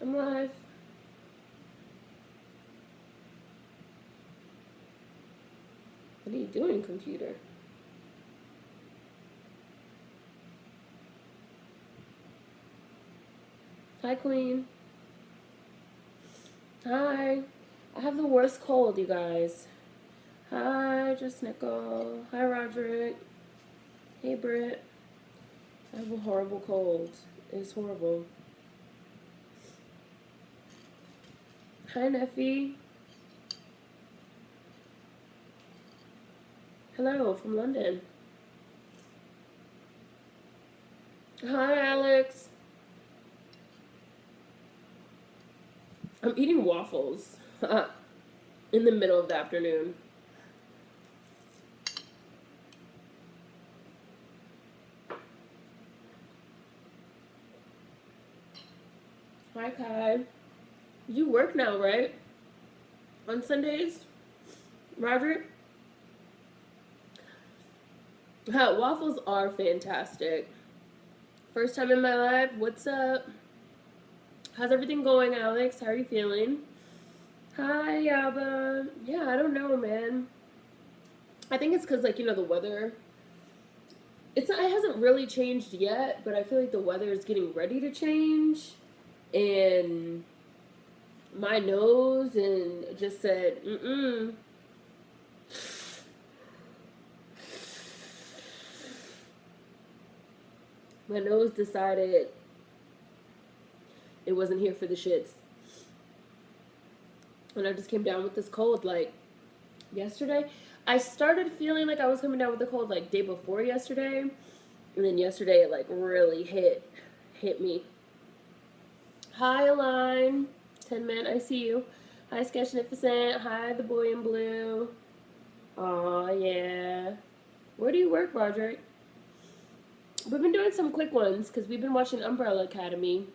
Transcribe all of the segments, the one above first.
I'm live. What are you doing, computer? Hi, Queen. Hi. I have the worst cold, you guys. Hi, just Nicole. Hi, Roderick. Hey, Britt. I have a horrible cold. It's horrible. Hi, Neffy. Hello, from London. Hi, Alex. I'm eating waffles in the middle of the afternoon. Hi, Kai. You work now, right? On Sundays? Roderick? Waffles are fantastic. First time in my life. What's up? How's everything going, Alex? How are you feeling? Hi, Yaba. Yeah, I don't know, man. I think it's because, like, the weather. It hasn't really changed yet, but I feel like the weather is getting ready to change. And my nose and just said, mm-mm. My nose decided it wasn't here for the shits. And I just came down with this cold, like, yesterday. I started feeling like I was coming down with the cold, like, day before yesterday. And then yesterday, it, like, really hit me. Hi, Aline. 10 Man, I see you. Hi, Sketchnificent. Hi, the boy in blue. Aw, yeah. Where do you work, Roderick? We've been doing some quick ones because we've been watching Umbrella Academy,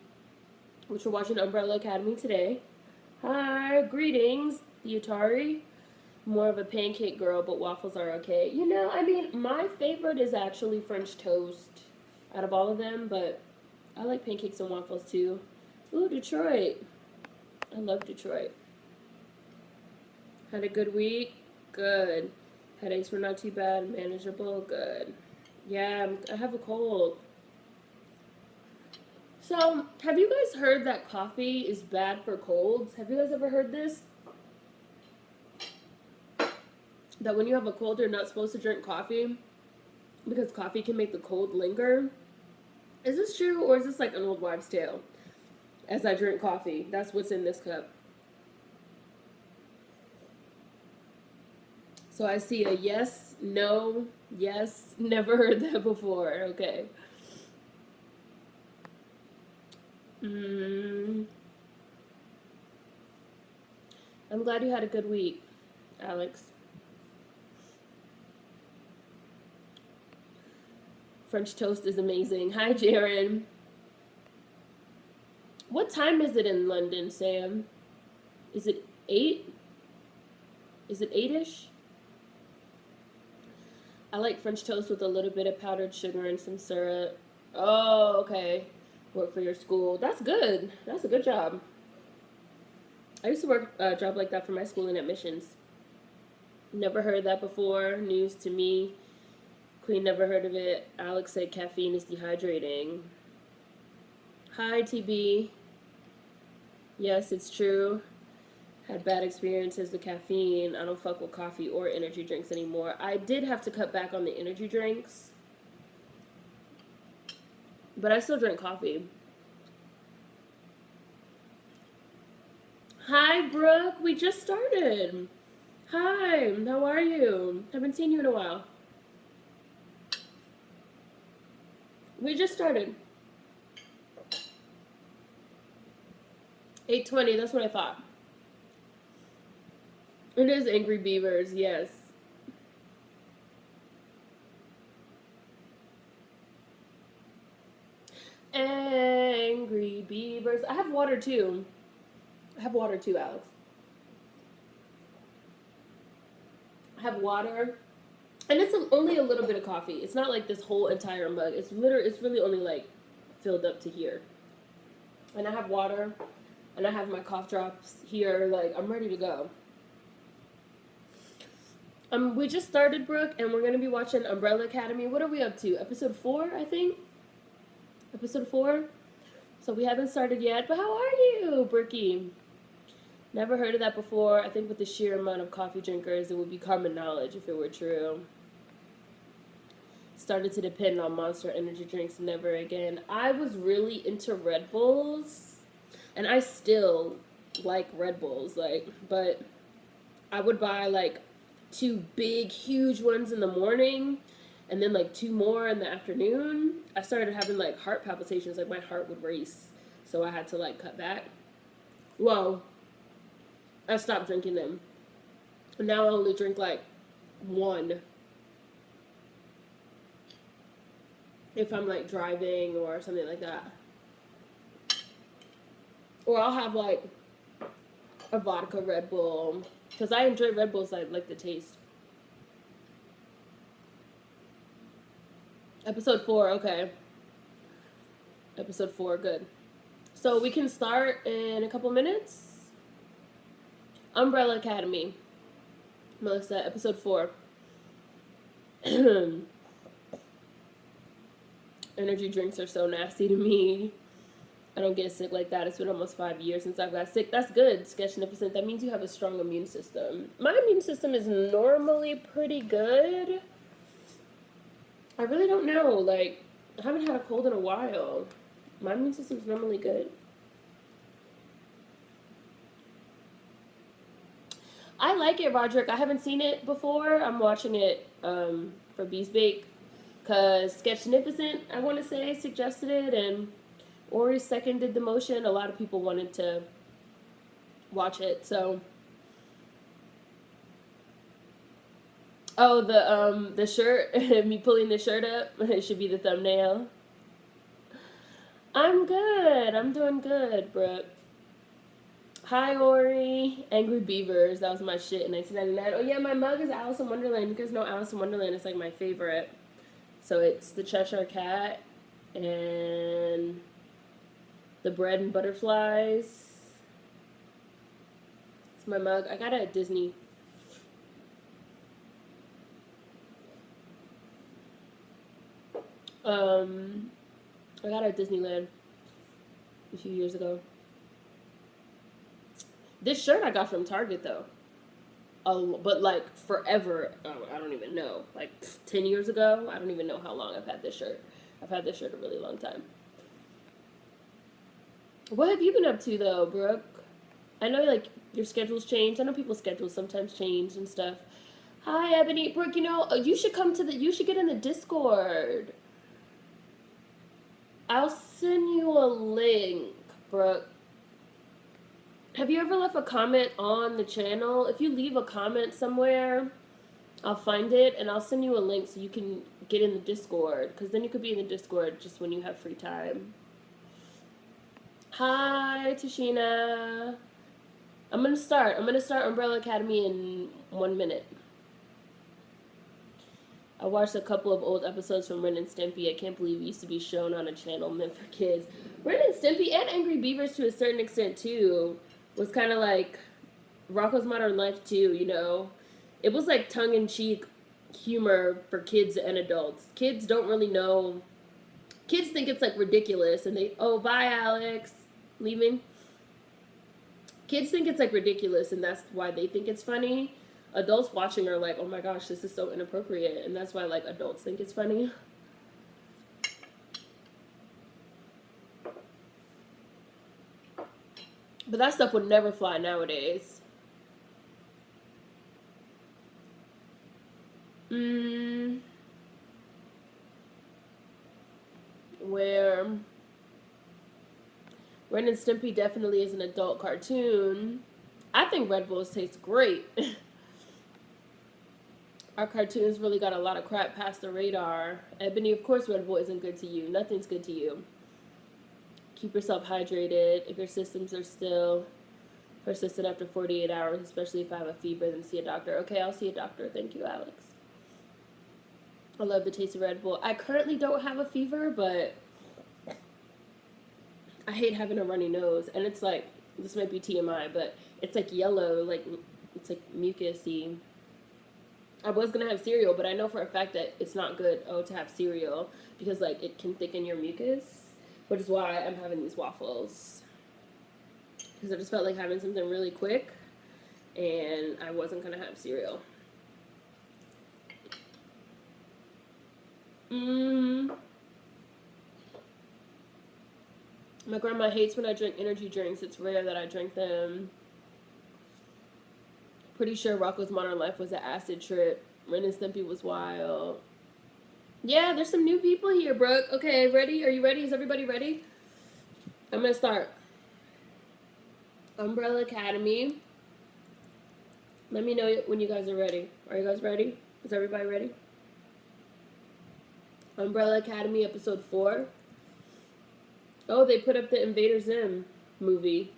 which we're watching Umbrella Academy today. Hi, greetings, the Atari. More of a pancake girl, but waffles are okay. I mean, my favorite is actually French toast out of all of them, but I like pancakes and waffles too. Ooh, Detroit. I love Detroit. Had a good week? Good. Headaches were not too bad. Manageable? Good. Yeah, I have a cold. So, have you guys heard that coffee is bad for colds? Have you guys ever heard this? That when you have a cold, you're not supposed to drink coffee because coffee can make the cold linger? Is this true, or is this like an old wives' tale? As I drink coffee, that's what's in this cup. So I see a yes, no, yes, never heard that before. Okay. I'm glad you had a good week, Alex. French toast is amazing. Hi, Jaren. What time is it in London, Sam? Is it 8? Is it 8-ish? I like French toast with a little bit of powdered sugar and some syrup. Oh, okay. Work for your school. That's good. That's a good job. I used to work a job like that for my school in admissions. Never heard that before. News to me. Queen never heard of it. Alex said caffeine is dehydrating. Hi, TB. Yes, it's true. Had bad experiences with caffeine. I don't fuck with coffee or energy drinks anymore. I did have to cut back on the energy drinks, but I still drink coffee. Hi, Brooke. We just started. Hi, how are you? Haven't seen you in a while. We just started. 8:20, that's what I thought. It is Angry Beavers, yes. Angry Beavers. I have water too. Alex. I have water. And it's only a little bit of coffee. It's not like this whole entire mug. It's really only like filled up to here. And I have water. And I have my cough drops here. Like, I'm ready to go. We just started, Brooke, and we're going to be watching Umbrella Academy. What are we up to? Episode 4, I think? Episode 4? So we haven't started yet, but how are you, Brookie? Never heard of that before. I think with the sheer amount of coffee drinkers, it would be common knowledge if it were true. Started to depend on Monster energy drinks, never again. I was really into Red Bulls, and I still like Red Bulls, like, but I would buy like 2 big, huge ones in the morning, and then like 2 more in the afternoon. I started having like heart palpitations, like my heart would race, so I had to like cut back. Well, I stopped drinking them. Now I only drink like 1 if I'm like driving or something like that. Or I'll have like a vodka Red Bull, because I enjoy Red Bulls. I like the taste. Episode 4, okay. Episode 4, good. So we can start in a couple minutes. Umbrella Academy. Melissa, episode 4. Energy drinks are so nasty to me. I don't get sick like that. It's been almost 5 years since I've got sick. That's good, Sketchnificent. That means you have a strong immune system. My immune system is normally pretty good. I really don't know. Like, I haven't had a cold in a while. My immune system's normally good. I like it, Roderick. I haven't seen it before. I'm watching it for Bees Bake, because Sketchnificent, I want to say, suggested it, and Ori seconded the motion. A lot of people wanted to watch it, so. Oh, the shirt, me pulling the shirt up, it should be the thumbnail. I'm good. I'm doing good, Brooke. Hi, Ori. Angry Beavers. That was my shit in 1999. Oh, yeah, my mug is Alice in Wonderland. You guys know Alice in Wonderland is like my favorite. So it's the Cheshire Cat and the bread and butterflies. It's my mug. I got it at Disney. I got it at Disneyland a few years ago. This shirt I got from Target, though. But like forever, I don't even know. Like 10 years ago, I don't even know how long I've had this shirt. I've had this shirt a really long time. What have you been up to, though, Brooke? I know, like, your schedules change. I know people's schedules sometimes change and stuff. Hi, Ebony. Brooke, you know, you should you should get in the Discord. I'll send you a link, Brooke. Have you ever left a comment on the channel? If you leave a comment somewhere, I'll find it and I'll send you a link so you can get in the Discord, because then you could be in the Discord just when you have free time. Hi, Tashina. I'm gonna start Umbrella Academy in 1 minute. I watched a couple of old episodes from Ren and Stimpy. I can't believe it used to be shown on a channel meant for kids. Ren and Stimpy and Angry Beavers to a certain extent too was kind of like Rocko's Modern Life too, you know. It was like tongue-in-cheek humor for kids and adults. Kids don't really know. Kids think it's like ridiculous and they, oh, bye Alex, leaving. Kids think it's like ridiculous and that's why they think it's funny. Adults watching are like, oh my gosh, this is so inappropriate, and that's why like adults think it's funny. But that stuff would never fly nowadays. Where Ren and Stimpy definitely is an adult cartoon. I think Red Bulls taste great. Our cartoons really got a lot of crap past the radar. Ebony, of course Red Bull isn't good to you. Nothing's good to you. Keep yourself hydrated. If your systems are still persistent after 48 hours, especially if I have a fever, then see a doctor. Okay, I'll see a doctor. Thank you, Alex. I love the taste of Red Bull. I currently don't have a fever, but I hate having a runny nose. And it's like This might be TMI, but it's like yellow, like it's like mucusy. I was gonna have cereal, but I know for a fact that it's not good to have cereal because like it can thicken your mucus, which is why I'm having these waffles. Because I just felt like having something really quick, and I wasn't gonna have cereal. My grandma hates when I drink energy drinks. It's rare that I drink them. Pretty sure Rocco's Modern Life was an acid trip. Ren and Stimpy was wild. Yeah, there's some new people here, Brooke. Okay, ready? Are you ready? Is everybody ready? I'm gonna start. Umbrella Academy. Let me know when you guys are ready. Are you guys ready? Is everybody ready? Umbrella Academy episode 4. Oh, they put up the Invader Zim movie.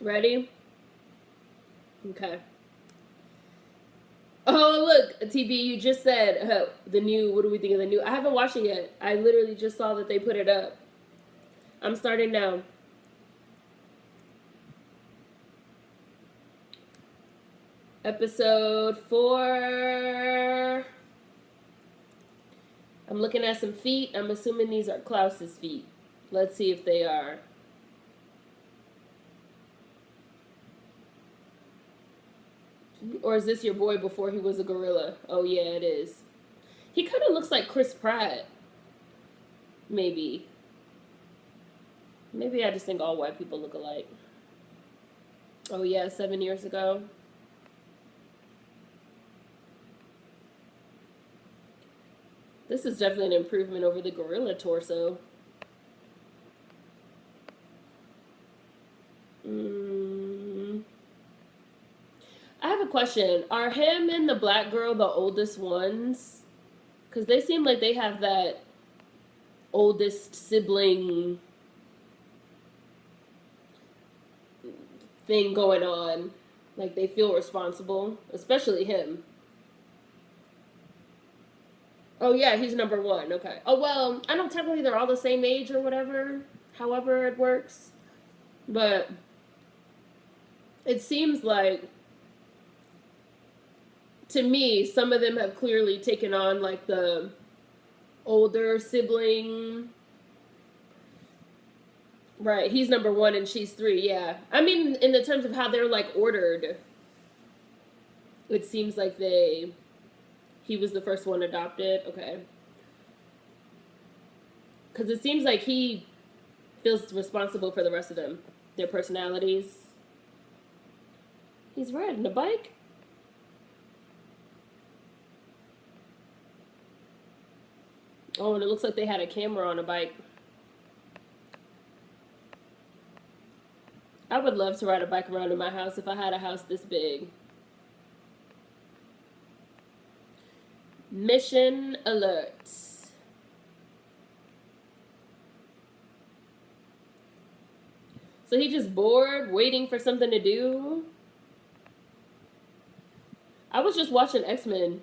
Ready? Okay. Oh, look, TB, you just said the new, what do we think of the new? I haven't watched it yet. I literally just saw that they put it up. I'm starting now. Episode 4. I'm looking at some feet. I'm assuming these are Klaus's feet. Let's see if they are. Or is this your boy before he was a gorilla? Oh, yeah, it is. He kind of looks like Chris Pratt. Maybe. Maybe I just think all white people look alike. Oh, yeah, 7 years ago. This is definitely an improvement over the gorilla torso. I have a question. Are him and the black girl the oldest ones? Because they seem like they have that oldest sibling thing going on. Like they feel responsible, especially him. Oh yeah, he's number 1. Okay. Oh well, I know technically they're all the same age or whatever. However it works, but it seems like to me some of them have clearly taken on like the older sibling. Right, he's number 1 and she's 3. Yeah, I mean in the terms of how they're like ordered, it seems like he was the first one adopted. Okay. Because it seems like he feels responsible for the rest of them. Their personalities. He's riding a bike. Oh, and it looks like they had a camera on a bike. I would love to ride a bike around in my house if I had a house this big. Mission alert. So he just bored, waiting for something to do. I was just watching X-Men.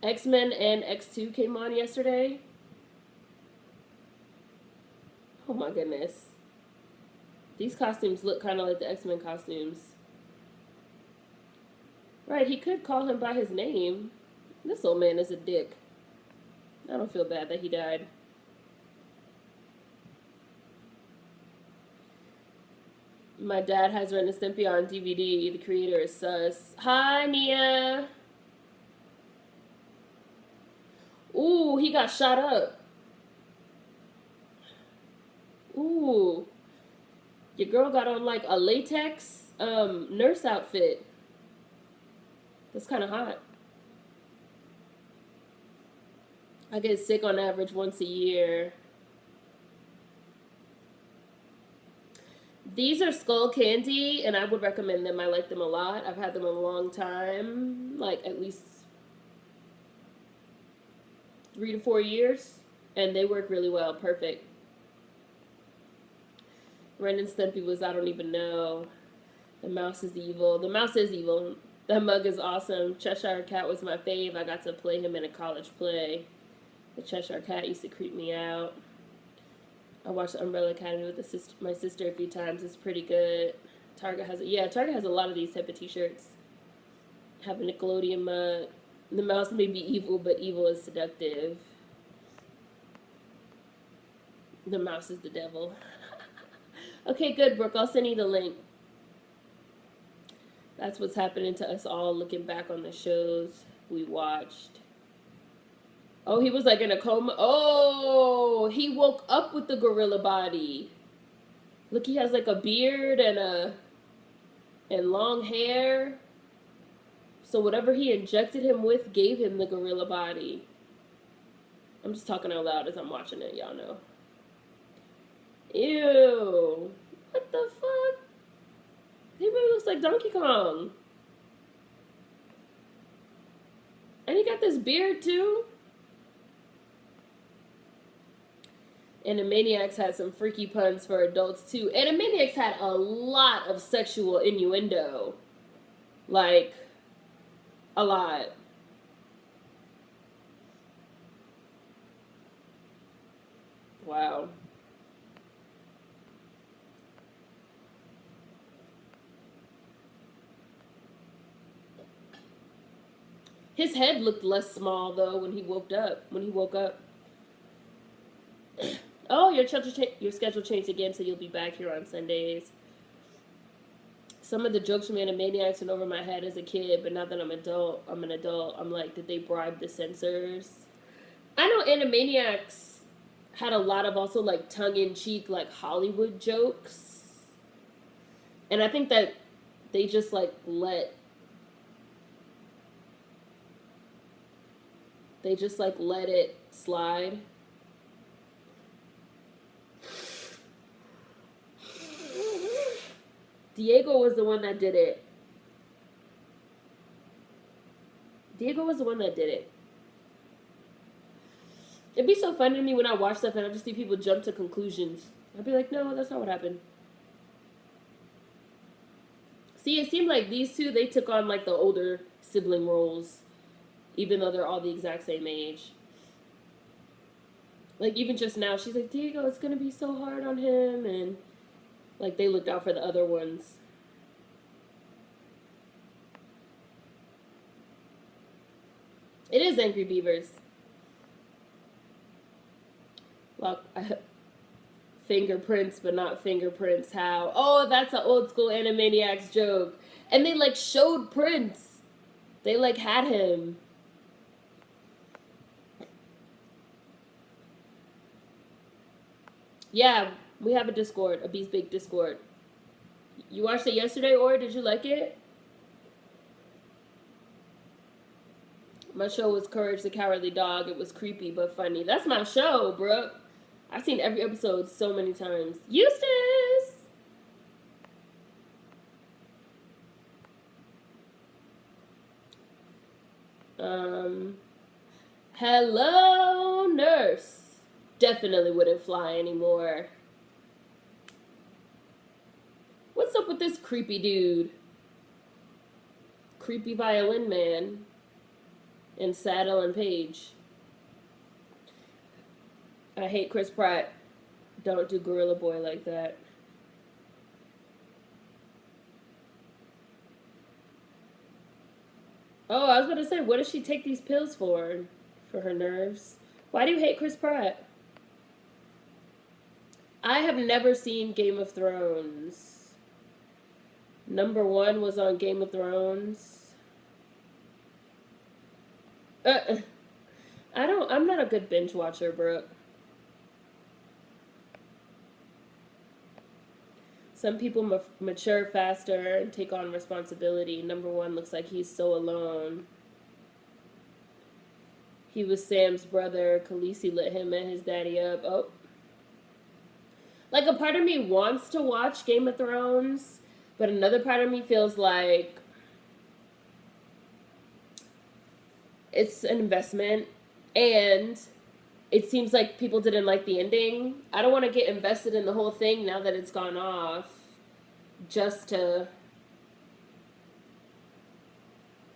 X-Men and X2 came on yesterday. Oh my goodness. These costumes look kind of like the X-Men costumes. Right, he could call him by his name. This old man is a dick. I don't feel bad that he died. My dad has Ren and Stimpy on DVD. The creator is sus. Hi, Nia. Ooh, he got shot up. Ooh. Your girl got on like a latex nurse outfit. That's kind of hot. I get sick on average once a year. These are Skull Candy, and I would recommend them. I like them a lot. I've had them a long time, like at least 3 to 4 years, and they work really well. Perfect. Ren and Stimpy was I don't even know. The mouse is evil. The mouse is evil. That mug is awesome. Cheshire Cat was my fave. I got to play him in a college play. The Cheshire Cat used to creep me out. I watched Umbrella Academy with my sister a few times. It's pretty good. Target has a lot of these type of t-shirts. Have a Nickelodeon mug. The mouse may be evil, but evil is seductive. The mouse is the devil. Okay, good, Brooke. I'll send you the link. That's what's happening to us all looking back on the shows we watched. Oh, he was like in a coma. Oh, he woke up with the gorilla body. Look, he has like a beard and long hair. So whatever he injected him with gave him the gorilla body. I'm just talking out loud as I'm watching it, y'all know. Ew. What the fuck? He really looks like Donkey Kong. And he got this beard too. Animaniacs had some freaky puns for adults too. Animaniacs had a lot of sexual innuendo. Like, a lot. Wow. His head looked less small though when he woke up. Oh, your schedule changed again, so you'll be back here on Sundays. Some of the jokes from Animaniacs went over my head as a kid, but now that I'm an adult, I'm like, did they bribe the censors? I know Animaniacs had a lot of also like tongue-in-cheek like Hollywood jokes. And I think that they just like let it slide. Diego was the one that did it. It'd be so funny to me when I watch stuff and I just see people jump to conclusions. I'd be like, no, that's not what happened. See, it seemed like these two, they took on like the older sibling roles, even though they're all the exact same age. Like, even just now, she's like, Diego, it's gonna be so hard on him, and like, they looked out for the other ones. It is Angry Beavers. Well, fingerprints, but not fingerprints. How? Oh, that's an old school Animaniacs joke. And they like showed Prince. They like had him. Yeah, we have a Discord, a Beast Big Discord. You watched it yesterday, or did you like it? My show was Courage the Cowardly Dog. It was creepy but funny. That's my show, bro. I've seen every episode so many times. Eustace! Hello, nurse. Definitely wouldn't fly anymore. What's up with this creepy dude? Creepy violin man. And Saddle and Page. I hate Chris Pratt. Don't do Gorilla Boy like that. Oh, I was going to say, what does she take these pills for? For her nerves? Why do you hate Chris Pratt? I have never seen Game of Thrones. Number 1 was on Game of Thrones. I'm not a good binge watcher, Brooke. Some people mature faster and take on responsibility. Number 1 looks like he's so alone. He was Sam's brother. Khaleesi lit him and his daddy up. Oh. Like, a part of me wants to watch Game of Thrones, but another part of me feels like it's an investment, and it seems like people didn't like the ending. I don't want to get invested in the whole thing now that it's gone off, just to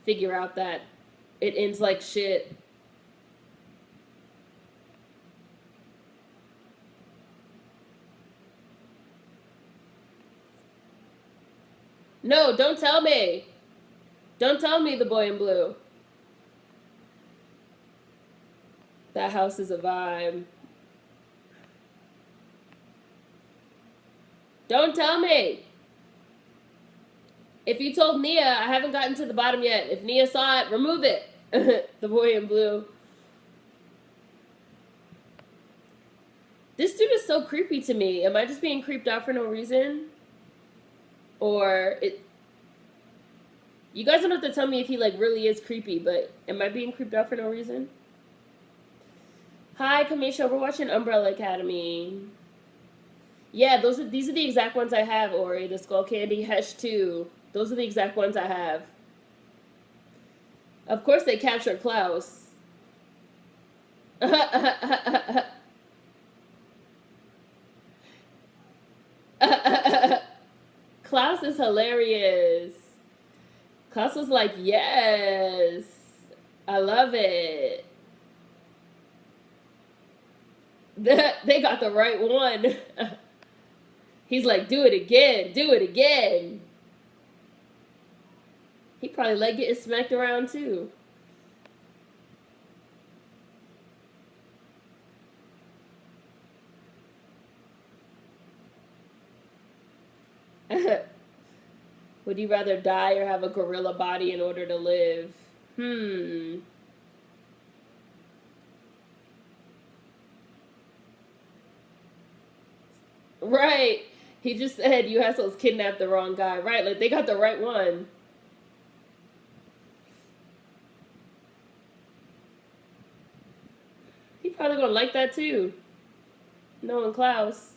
figure out that it ends like shit. No, don't tell me. Don't tell me the boy in blue. That house is a vibe. Don't tell me. If you told Nia, I haven't gotten to the bottom yet. If Nia saw it, remove it. The boy in blue. This dude is so creepy to me. Am I just being creeped out for no reason? Or it... You guys don't have to tell me if he like really is creepy, but am I being creeped out for no reason? Hi, Kamisha. We're watching Umbrella Academy. Yeah, these are the exact ones I have, Ori. The Skull Candy, Hesh 2. Those are the exact ones I have. Of course they captured Klaus. Klaus is hilarious. Klaus was like, yes, I love it. They got the right one. He's like, do it again, do it again. He probably like getting smacked around too. Would you rather die or have a gorilla body in order to live? Right. He just said you assholes kidnapped the wrong guy. Right, like they got the right one. He probably gonna like that too. Knowing Klaus.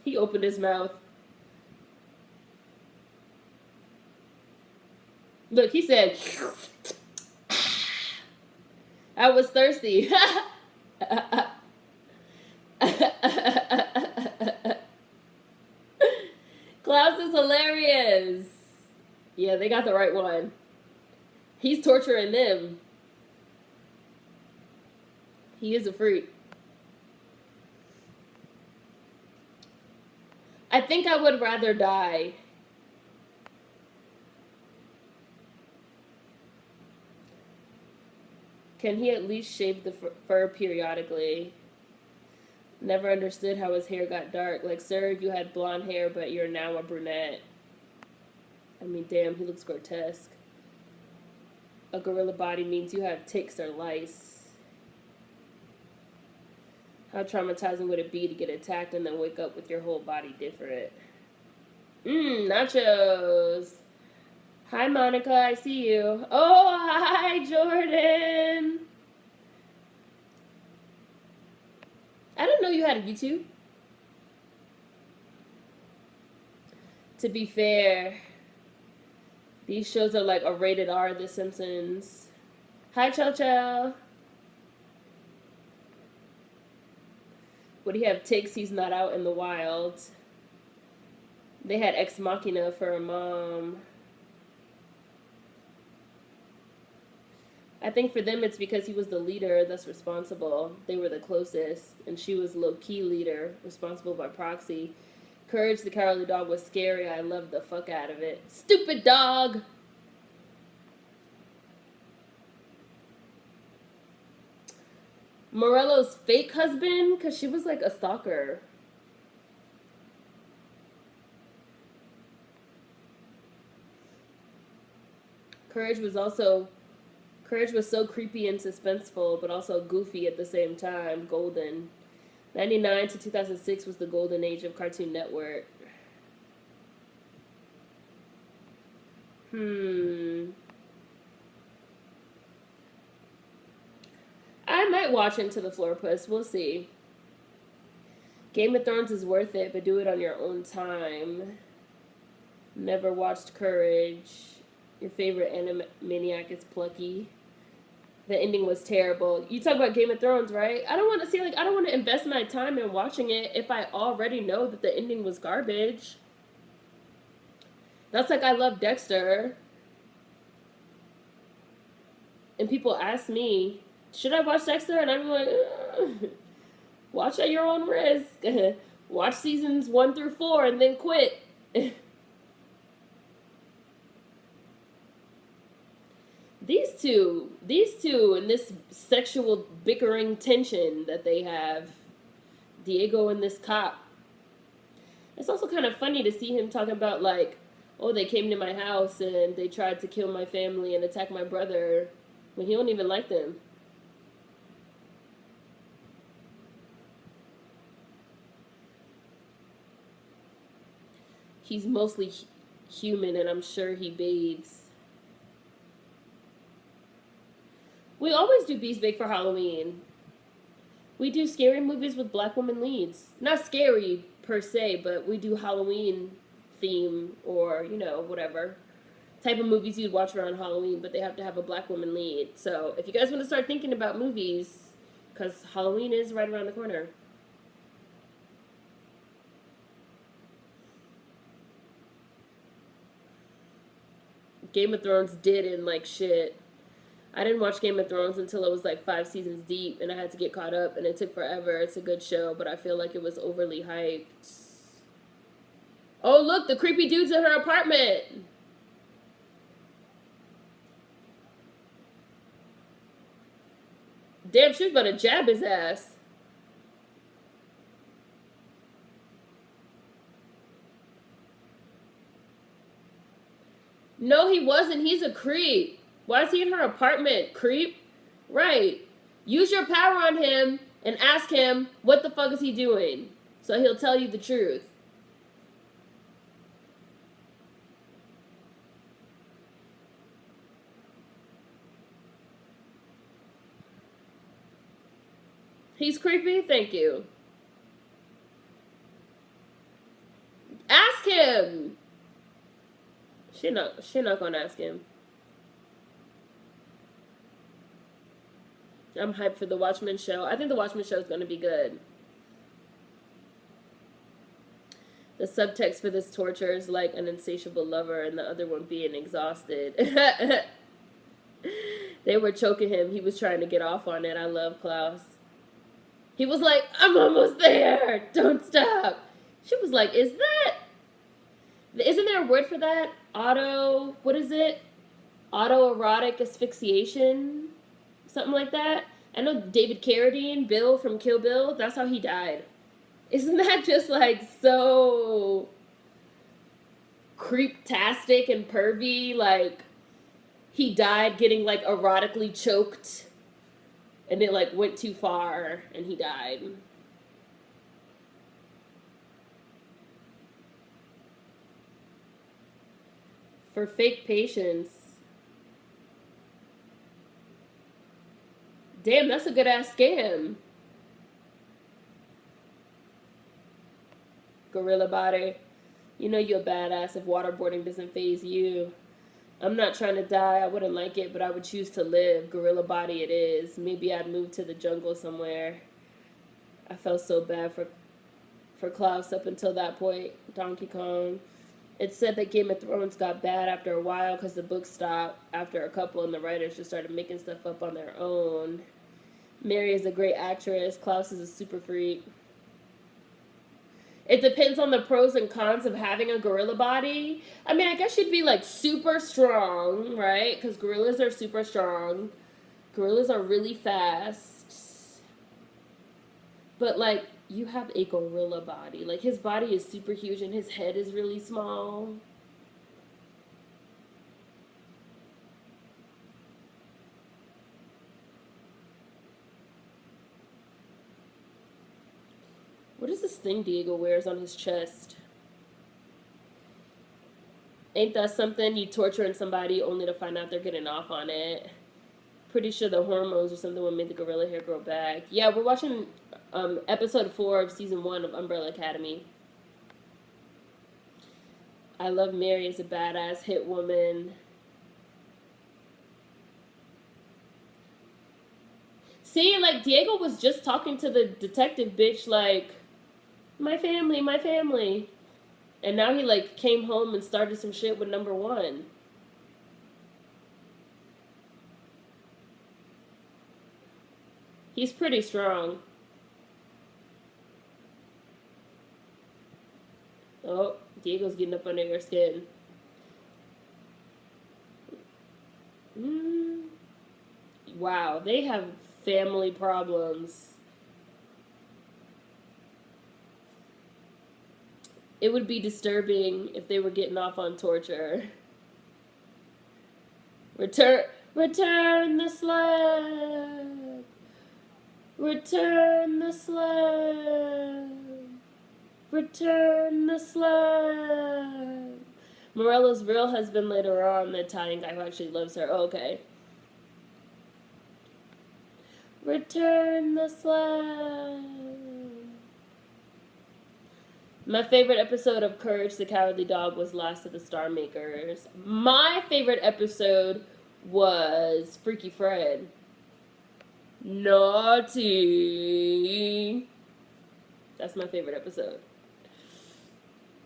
He opened his mouth. Look, he said, I was thirsty. Klaus is hilarious. Yeah, they got the right one. He's torturing them. He is a freak. I think I would rather die. Can he at least shave the fur periodically? Never understood how his hair got dark. Like, sir, you had blonde hair, but you're now a brunette. I mean, damn, he looks grotesque. A gorilla body means you have ticks or lice. How traumatizing would it be to get attacked and then wake up with your whole body different? Nachos. Hi, Monica. I see you. Oh, hi, Jordan. I didn't know you had a YouTube. To be fair, these shows are like a rated R, The Simpsons. Hi, Chow Chow. Would he have ticks? He's not out in the wild. They had Ex Machina for a mom. I think for them it's because he was the leader that's responsible. They were the closest, and she was low-key leader, responsible by proxy. Courage the Cowardly Dog was scary. I loved the fuck out of it. Stupid dog! Morello's fake husband? Because she was like a stalker. Courage was so creepy and suspenseful, but also goofy at the same time. Golden. 99 to 2006 was the golden age of Cartoon Network. I might watch Into the Floorpuss. We'll see. Game of Thrones is worth it, but do it on your own time. Never watched Courage. Your favorite Animaniac is Plucky. The ending was terrible. You talk about Game of Thrones, right? I don't want to see, like, I don't want to invest my time in watching it if I already know that the ending was garbage. That's like I love Dexter. And people ask me, should I watch Dexter? And I'm like, watch at your own risk. Watch seasons 1 through 4 and then quit. These two, and this sexual bickering tension that they have, Diego and this cop. It's also kind of funny to see him talking about, like, oh, they came to my house and they tried to kill my family and attack my brother, when he don't even like them. He's mostly human, and I'm sure he bathes. We always do Beast Bake for Halloween. We do scary movies with black women leads. Not scary per se, but we do Halloween theme, or, you know, whatever type of movies you'd watch around Halloween, but they have to have a black woman lead. So if you guys want to start thinking about movies, because Halloween is right around the corner. Game of Thrones did in like shit. I didn't watch Game of Thrones until it was like 5 seasons deep, and I had to get caught up, and it took forever. It's a good show, but I feel like it was overly hyped. Oh, look, the creepy dude's in her apartment. Damn, she was about to jab his ass. No, he wasn't. He's a creep. Why is he in her apartment, creep? Right. Use your power on him and ask him what the fuck is he doing, so he'll tell you the truth. He's creepy? Thank you. Ask him! She not gonna ask him. I'm hyped for the Watchmen show. I think the Watchmen show is gonna be good. The subtext for this torture is like an insatiable lover and the other one being exhausted. They were choking him. He was trying to get off on it. I love Klaus. He was like, I'm almost there. Don't stop. She was like, isn't there a word for that? What is it? Autoerotic asphyxiation? Something like that? I know David Carradine, Bill from Kill Bill, that's how he died. Isn't that just like so creep-tastic and pervy? Like, he died getting like erotically choked, and it like went too far and he died. For fake patients. Damn, that's a good ass scam. Gorilla body. You know you're a badass if waterboarding doesn't faze you. I'm not trying to die. I wouldn't like it, but I would choose to live. Gorilla body it is. Maybe I'd move to the jungle somewhere. I felt so bad for Klaus up until that point. Donkey Kong. It said that Game of Thrones got bad after a while because the book stopped after a couple, and the writers just started making stuff up on their own. Mary is a great actress. Klaus is a super freak. It depends on the pros and cons of having a gorilla body. I mean, I guess you'd be like super strong, right? Because gorillas are super strong. Gorillas are really fast. But like, you have a gorilla body. Like, his body is super huge and his head is really small. What is this thing Diego wears on his chest? Ain't that something? You torturing somebody only to find out they're getting off on it. Pretty sure the hormones or something would make the gorilla hair grow back. Yeah, we're watching episode 4 of season 1 of Umbrella Academy. I love Mary as a badass hit woman. See, like, Diego was just talking to the detective bitch, like, my family, my family. And now he, like, came home and started some shit with number 1. He's pretty strong. Diego's getting up under your skin. Wow, they have family problems. It would be disturbing if they were getting off on torture. Return the slab. Return the slab. Return the slab. Morella's real husband later on, the Italian guy who actually loves her. Oh, okay. Return the slab. My favorite episode of Courage the Cowardly Dog was Last of the Star Makers. My favorite episode was Freaky Fred. Naughty. That's my favorite episode.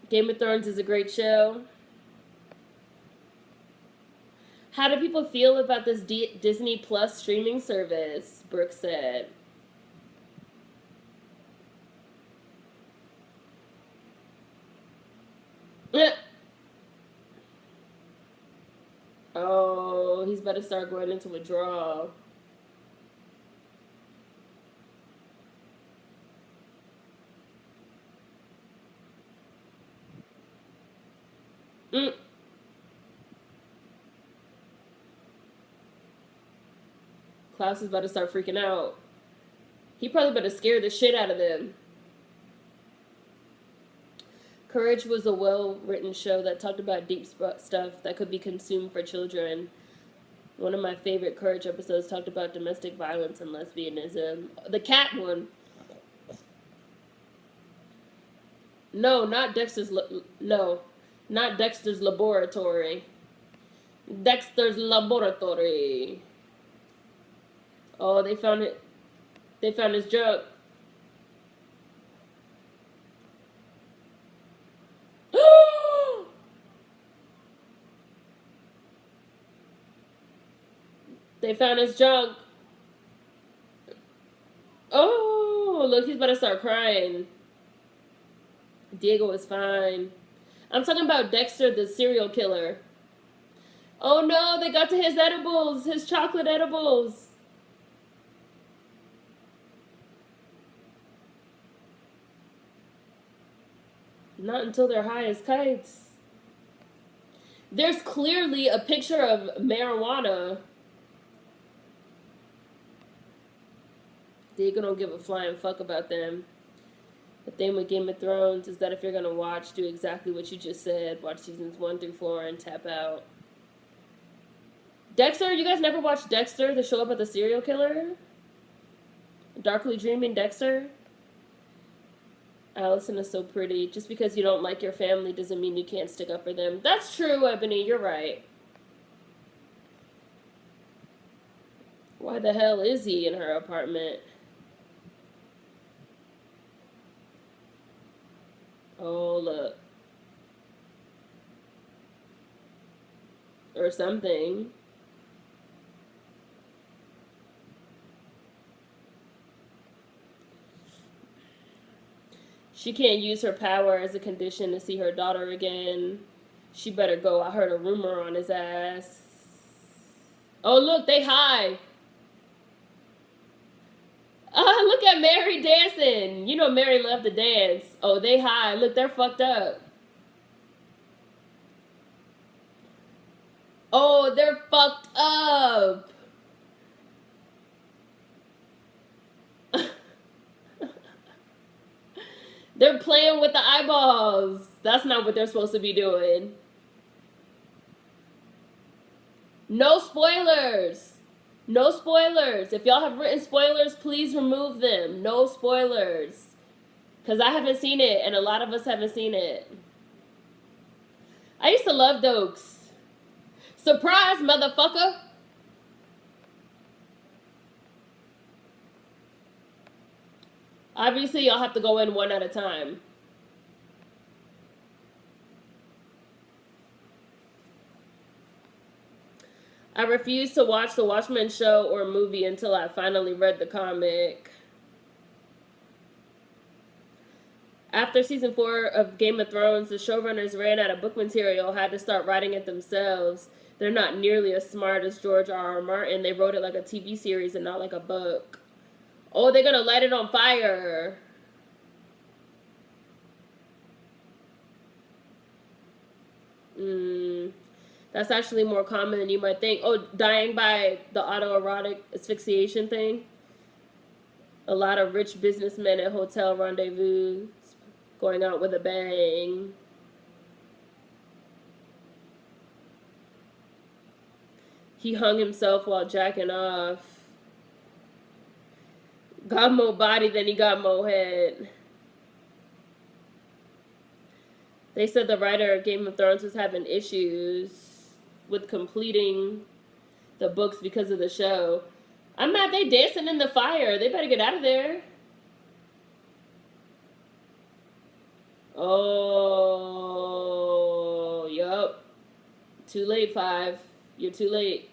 Game of Thrones is a great show. How do people feel about this Disney Plus streaming service? Brooke said. Oh, he's about to start going into withdrawal. Klaus is about to start freaking out. He probably better scare the shit out of them. Courage was a well-written show that talked about deep stuff that could be consumed for children. One of my favorite Courage episodes talked about domestic violence and lesbianism. The cat one. No, not Dexter's Laboratory. Dexter's Laboratory. Oh, they found it. They found his junk. They found his junk. Oh, look, he's about to start crying. Diego is fine. I'm talking about Dexter, the serial killer. Oh no, they got to his edibles, his chocolate edibles. Not until they're high as kites. There's clearly a picture of marijuana. Diego don't give a flying fuck about them. The thing with Game of Thrones is that if you're gonna watch, do exactly what you just said. Watch seasons 1 through 4 and tap out. Dexter, you guys never watched Dexter, the show about the serial killer? Darkly Dreaming Dexter? Allison is so pretty. Just because you don't like your family doesn't mean you can't stick up for them. That's true, Ebony. You're right. Why the hell is he in her apartment? Oh, look. Or something. She can't use her power as a condition to see her daughter again. She better go. I heard a rumor on his ass. Oh, look, they high. Look at Mary dancing. You know Mary loved to dance. Oh, they high. Look, they're fucked up. Oh, they're fucked up. They're playing with the eyeballs. That's not what they're supposed to be doing. No spoilers. No spoilers. If y'all have written spoilers, please remove them. No spoilers. Because I haven't seen it, and a lot of us haven't seen it. I used to love Dokes. Surprise, motherfucker. Obviously, y'all have to go in one at a time. I refused to watch the Watchmen show or movie until I finally read the comic. After season 4 of Game of Thrones, the showrunners ran out of book material, had to start writing it themselves. They're not nearly as smart as George R. R. Martin. They wrote it like a TV series and not like a book. Oh, they're gonna light it on fire. That's actually more common than you might think. Oh, dying by the autoerotic asphyxiation thing. A lot of rich businessmen at hotel rendezvous going out with a bang. He hung himself while jacking off. Got more body than he got more head. They said the writer of Game of Thrones was having issues with completing the books because of the show. I'm mad they dancing in the fire. They better get out of there. Oh, yup. Too late, 5. You're too late.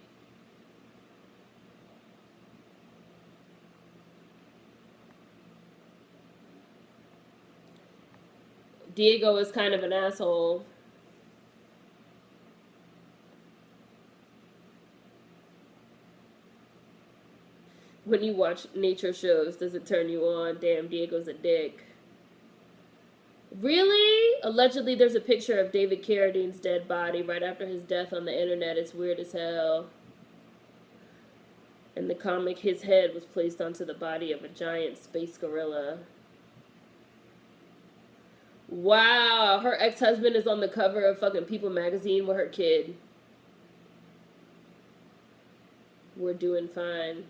Diego is kind of an asshole. When you watch nature shows, does it turn you on? Damn, Diego's a dick. Really? Allegedly, there's a picture of David Carradine's dead body right after his death on the internet. It's weird as hell. In the comic, his head was placed onto the body of a giant space gorilla. Wow, her ex-husband is on the cover of fucking People magazine with her kid. We're doing fine.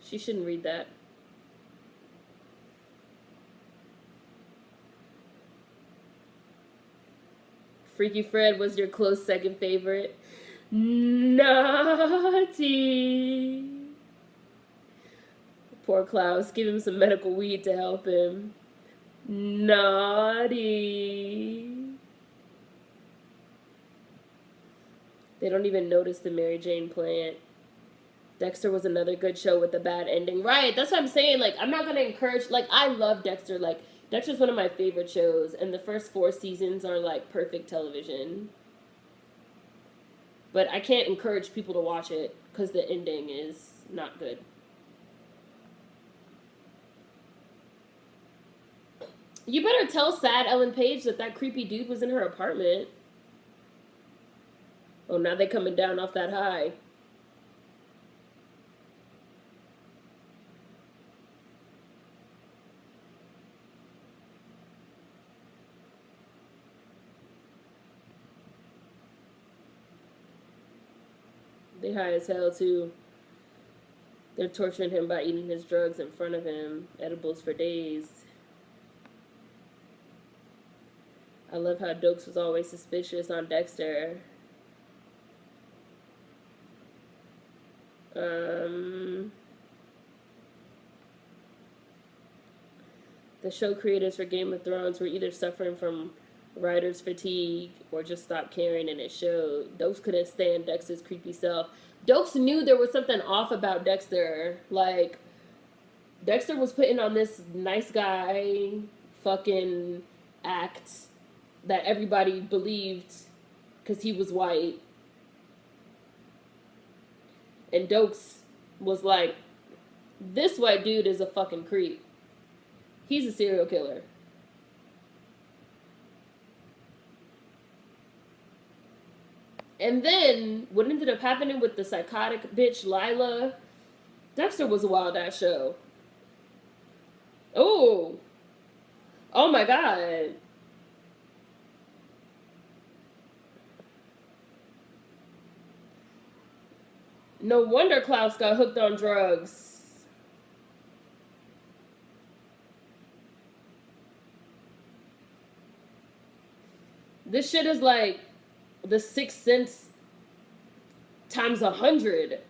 She shouldn't read that. Freaky Fred was your close second favorite. Naughty. Poor Klaus. Give him some medical weed to help him. Naughty. They don't even notice the Mary Jane plant. Dexter was another good show with a bad ending. Right, that's what I'm saying. Like, I'm not going to encourage... Like, I love Dexter. Like, Dexter's one of my favorite shows. And the first 4 seasons are, like, perfect television. But I can't encourage people to watch it because the ending is not good. You better tell sad Ellen Page that creepy dude was in her apartment. Oh, now they coming down off that high. They high as hell, too. They're torturing him by eating his drugs in front of him. Edibles for days. I love how Dokes was always suspicious on Dexter. The show creators for Game of Thrones were either suffering from writer's fatigue or just stopped caring, and it showed. Dokes couldn't stand Dexter's creepy self. Dokes knew there was something off about Dexter. Like, Dexter was putting on this nice guy fucking act that everybody believed because he was white. And Dokes was like, this white dude is a fucking creep. He's a serial killer. And then, what ended up happening with the psychotic bitch, Lila, Dexter was a wild-ass show. Oh. Oh my god. No wonder Klaus got hooked on drugs. This shit is like the Sixth Sense times 100.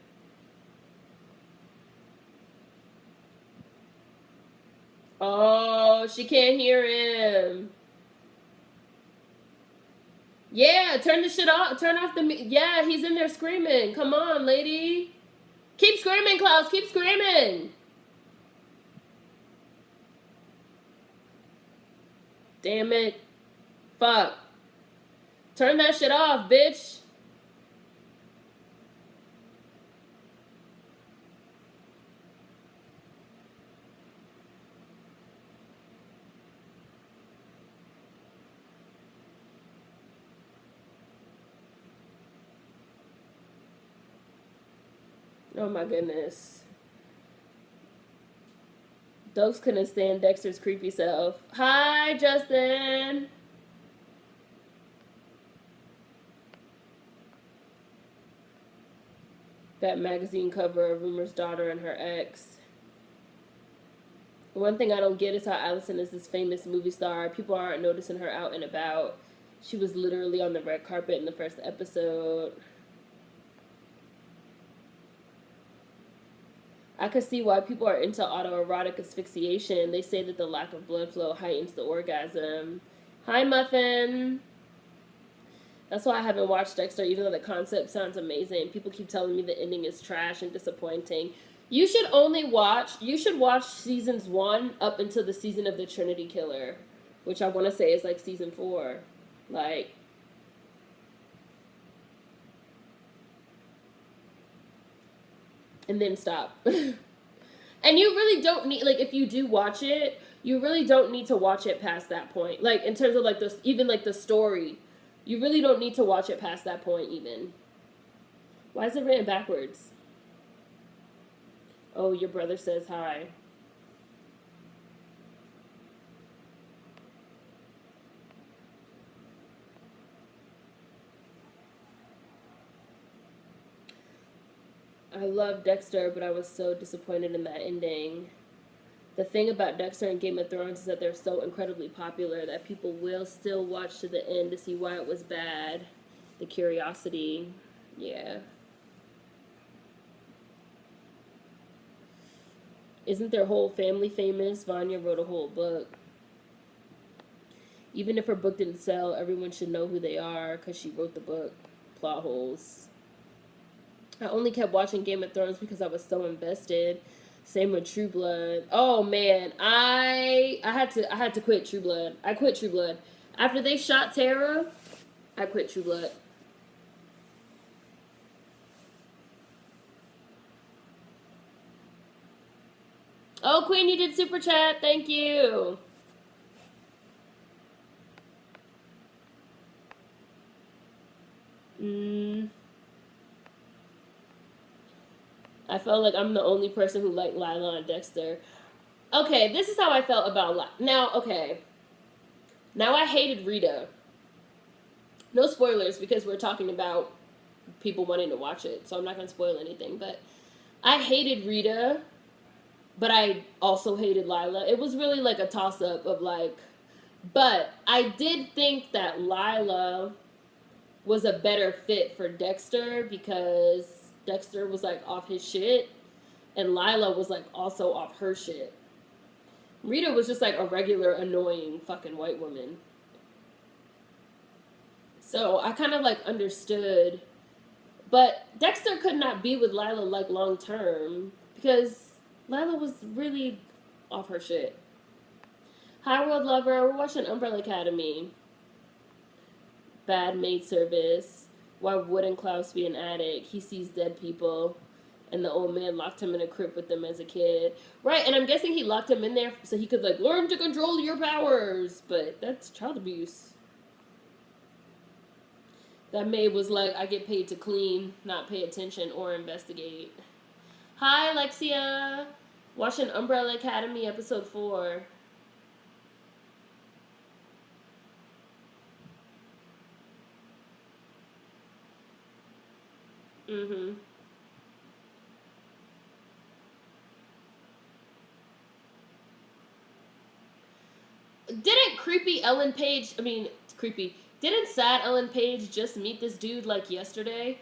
Oh, she can't hear him. Yeah, turn the shit off. Turn off the... Yeah, he's in there screaming. Come on, lady. Keep screaming, Klaus. Keep screaming. Damn it. Fuck. Turn that shit off, bitch. Oh my goodness. Dokes couldn't stand Dexter's creepy self. Hi, Justin. That magazine cover of Rumor's daughter and her ex. One thing I don't get is how Allison is this famous movie star. People aren't noticing her out and about. She was literally on the red carpet in the first episode. I could see why people are into autoerotic asphyxiation. They say that the lack of blood flow heightens the orgasm. Hi, Muffin. That's why I haven't watched Dexter, even though the concept sounds amazing. People keep telling me the ending is trash and disappointing. You should watch seasons 1 up until the season of the Trinity Killer, which I want to say is like season 4. Like, and then stop. And you really don't need, like, if you do watch it, you really don't need to watch it past that point. Like, in terms of, like, even, like, the story, you really don't need to watch it past that point, even. Why is it written backwards? Oh, your brother says hi. I love Dexter, but I was so disappointed in that ending. The thing about Dexter and Game of Thrones is that they're so incredibly popular that people will still watch to the end to see why it was bad. The curiosity. Yeah. Isn't their whole family famous? Vanya wrote a whole book. Even if her book didn't sell, everyone should know who they are because she wrote the book. Plot holes. I only kept watching Game of Thrones because I was so invested. Same with True Blood. Oh man, I had to quit True Blood. I quit True Blood after they shot Tara. I quit True Blood. Oh, Queen, you did super chat. Thank you. I felt like I'm the only person who liked Lila and Dexter. Okay, this is how I felt about Now, okay. Now I hated Rita. No spoilers because we're talking about people wanting to watch it, so I'm not going to spoil anything. But I hated Rita, but I also hated Lila. It was really like a toss-up of like... But I did think that Lila was a better fit for Dexter because Dexter was like off his shit and Lila was like also off her shit. Rita was just like a regular annoying fucking white woman. So I kind of like understood. But Dexter could not be with Lila like long term because Lila was really off her shit. Hi World Lover, we're watching Umbrella Academy. Bad maid service. Why wouldn't Klaus be an addict? He sees dead people. And the old man locked him in a crypt with them as a kid. Right, and I'm guessing he locked him in there so he could, like, learn to control your powers. But that's child abuse. That maid was like, I get paid to clean, not pay attention or investigate. Hi, Alexia. Watching Umbrella Academy, episode 4. Mm-hmm. Didn't didn't sad Ellen Page just meet this dude like yesterday?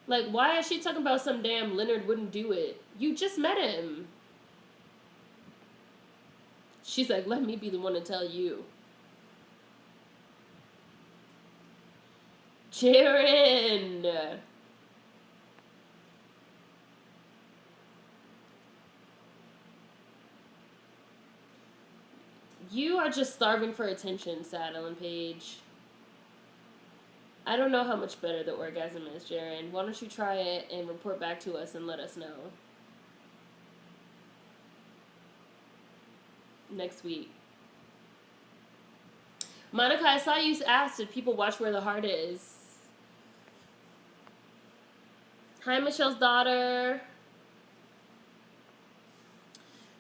Like, why is she talking about some damn Leonard wouldn't do it? You just met him. She's like, let me be the one to tell you. Jaren! You are just starving for attention, Saddle and Paige. I don't know how much better the orgasm is, Jaren. Why don't you try it and report back to us and let us know? Next week. Monica, I saw you asked if people watch Where the Heart Is. Hi, Michelle's daughter.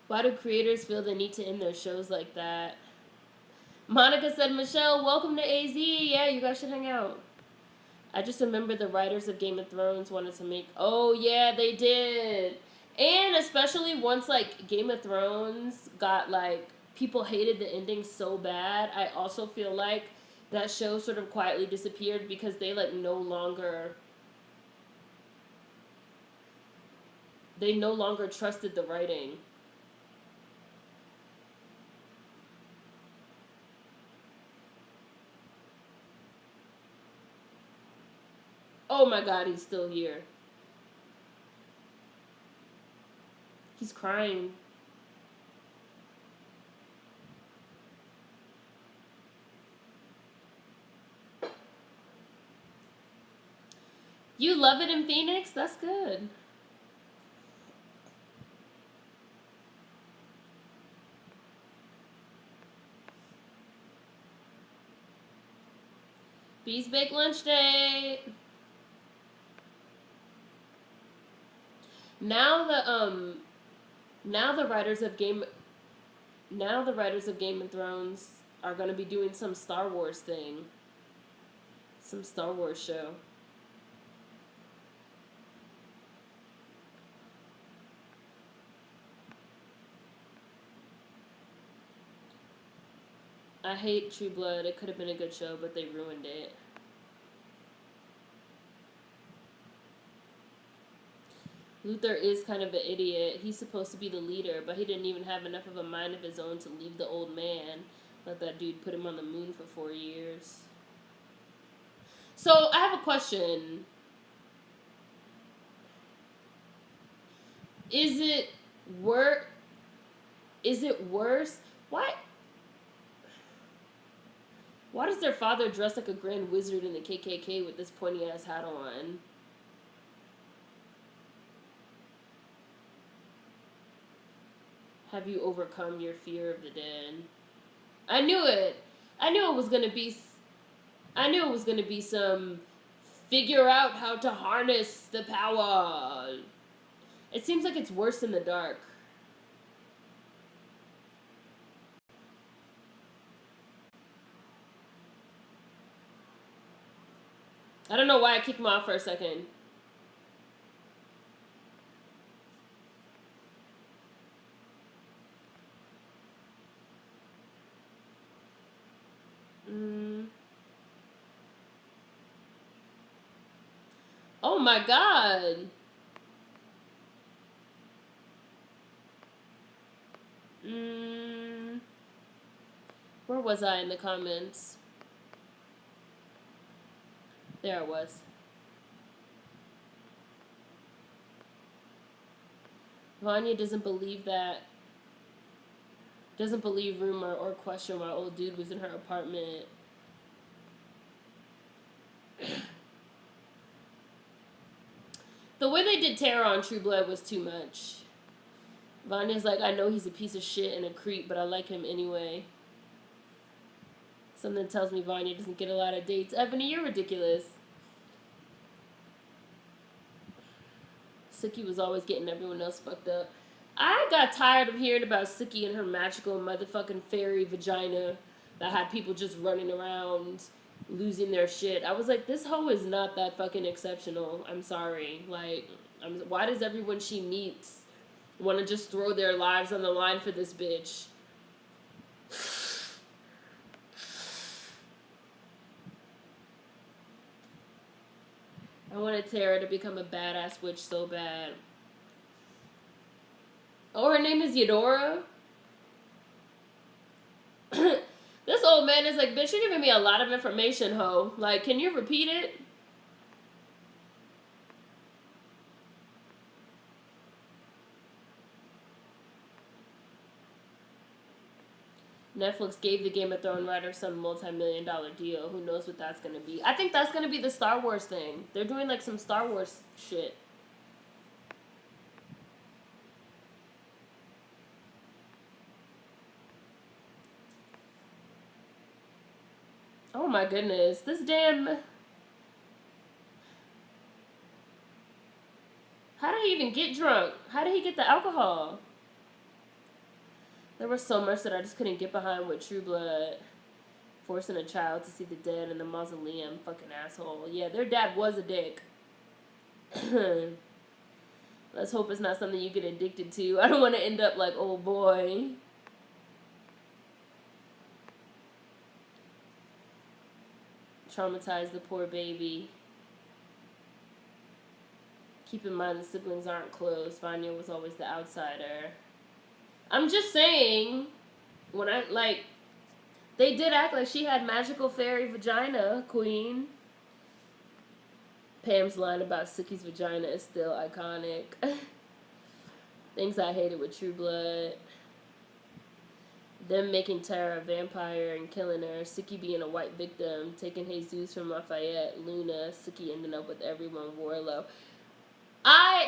Why do creators feel the need to end their shows like that? Monica said, Michelle, welcome to AZ. Yeah, you guys should hang out. I just remember the writers of Game of Thrones wanted to make... Oh, yeah, they did. And especially once, like, Game of Thrones got, like... People hated the ending so bad. I also feel like that show sort of quietly disappeared because they, like, no longer trusted the writing. Oh my god, he's still here. He's crying. You love it in Phoenix? That's good. Bees Bake Lunch Day. Now the writers of Game of Thrones are going to be doing some Star Wars thing. Some Star Wars show. I hate True Blood. It could have been a good show, but they ruined it. Luther is kind of an idiot. He's supposed to be the leader, but he didn't even have enough of a mind of his own to leave the old man. Let that dude put him on the moon for 4 years. So, I have a question. Is it worse? Why does their father dress like a grand wizard in the KKK with this pointy ass hat on? Have you overcome your fear of the dead? I knew it. I knew it was gonna be some figure out how to harness the power. It seems like it's worse in the dark. I don't know why I kicked him off for a second. Oh my god. Where was I in the comments? There I was. Vanya doesn't believe rumor or question why old dude was in her apartment. The way they did Tara on True Blood was too much. Vanya's like, I know he's a piece of shit and a creep, but I like him anyway. Something tells me Vanya doesn't get a lot of dates. Ebony, you're ridiculous. Suki was always getting everyone else fucked up. I got tired of hearing about Suki and her magical motherfucking fairy vagina that had people just running around losing their shit. I was like, this hoe is not that fucking exceptional. I'm sorry. Like, why does everyone she meets want to just throw their lives on the line for this bitch? I wanted Tara to become a badass witch so bad. Oh, her name is Eudora? This old man is like, bitch, you're giving me a lot of information, ho. Like, can you repeat it? Netflix gave the Game of Thrones writers some multi-million-dollar deal. Who knows what that's gonna be? I think that's gonna be the Star Wars thing. They're doing like some Star Wars shit. Oh my goodness, this damn... How did he even get drunk? How did he get the alcohol? There was so much that I just couldn't get behind with True Blood. Forcing a child to see the dead in the mausoleum. Fucking asshole. Yeah, their dad was a dick. Let's hope it's not something you get addicted to. I don't want to end up like, oh boy. Traumatize the poor baby. Keep in mind the siblings aren't close. Vanya was always the outsider. I'm just saying, when I, like, they did act like she had magical fairy vagina, queen. Pam's line about Suki's vagina is still iconic. Things I hated with True Blood. Them making Tara a vampire and killing her. Suki being a white victim. Taking Jesus from Lafayette. Luna. Suki ending up with everyone. Warlow.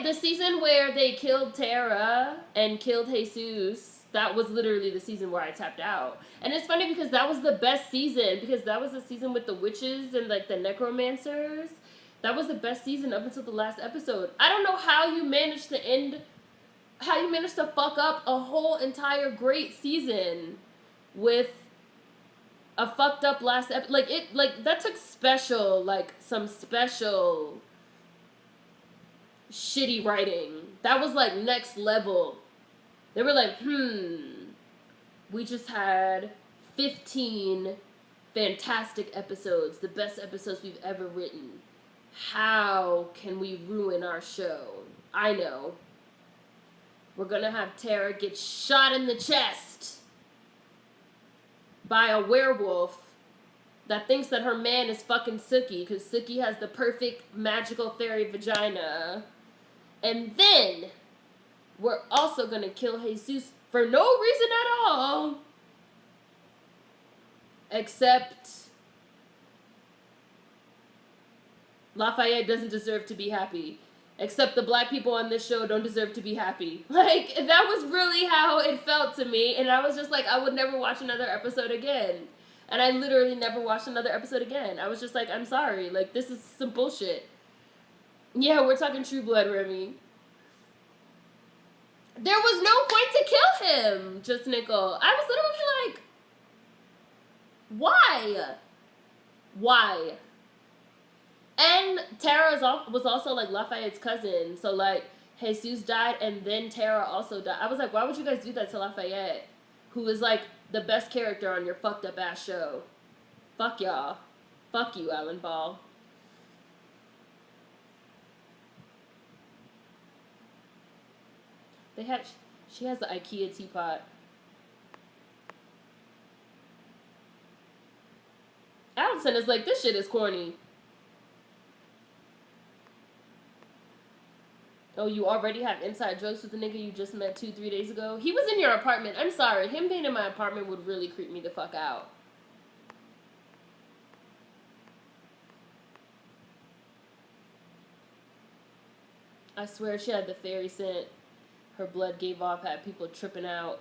The season where they killed Tara and killed Jesus, that was literally the season where I tapped out. And it's funny because that was the best season, because that was the season with the witches and like the necromancers. That was the best season up until the last episode. I don't know how you managed to fuck up a whole entire great season with a fucked up last episode. Like that took some special shitty writing. That was like next level. They were like, we just had 15 fantastic episodes, the best episodes we've ever written. How can we ruin our show? I know. We're gonna have Tara get shot in the chest by a werewolf that thinks that her man is fucking Suki, because Suki has the perfect magical fairy vagina. And then we're also gonna kill Jesus for no reason at all, except Lafayette doesn't deserve to be happy. Except the black people on this show don't deserve to be happy. Like, that was really how it felt to me. And I was just like, I would never watch another episode again. And I literally never watched another episode again. I was just like, I'm sorry. Like, this is some bullshit. Yeah, we're talking True Blood, Remy. There was no point to kill him, Just Nickel. I was literally like, why? Why? And Tara was also, like, Lafayette's cousin. So, like, Jesus died and then Tara also died. I was like, why would you guys do that to Lafayette? Who is, like, the best character on your fucked up ass show. Fuck y'all. Fuck you, Alan Ball. She has the IKEA teapot. Allison is like, this shit is corny. Oh, you already have inside jokes with the nigga you just met 2-3 days ago? He was in your apartment. I'm sorry. Him being in my apartment would really creep me the fuck out. I swear she had the fairy scent. Her blood gave off, had people tripping out.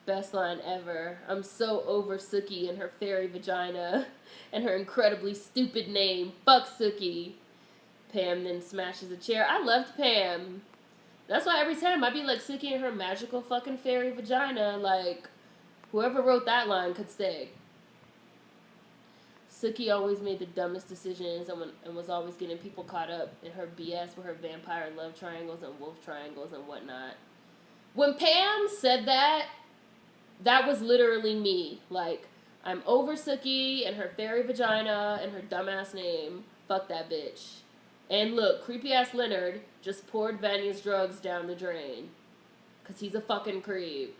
Best line ever. I'm so over Suki and her fairy vagina and her incredibly stupid name. Fuck Suki. Pam then smashes a chair. I loved Pam. That's why every time I'd be like, Suki and her magical fucking fairy vagina. Like, whoever wrote that line could stay. Suki always made the dumbest decisions and was always getting people caught up in her BS with her vampire love triangles and wolf triangles and whatnot. When Pam said that, that was literally me. Like, I'm over Suki and her fairy vagina and her dumbass name. Fuck that bitch. And look, creepy-ass Leonard just poured Vanya's drugs down the drain. Because he's a fucking creep.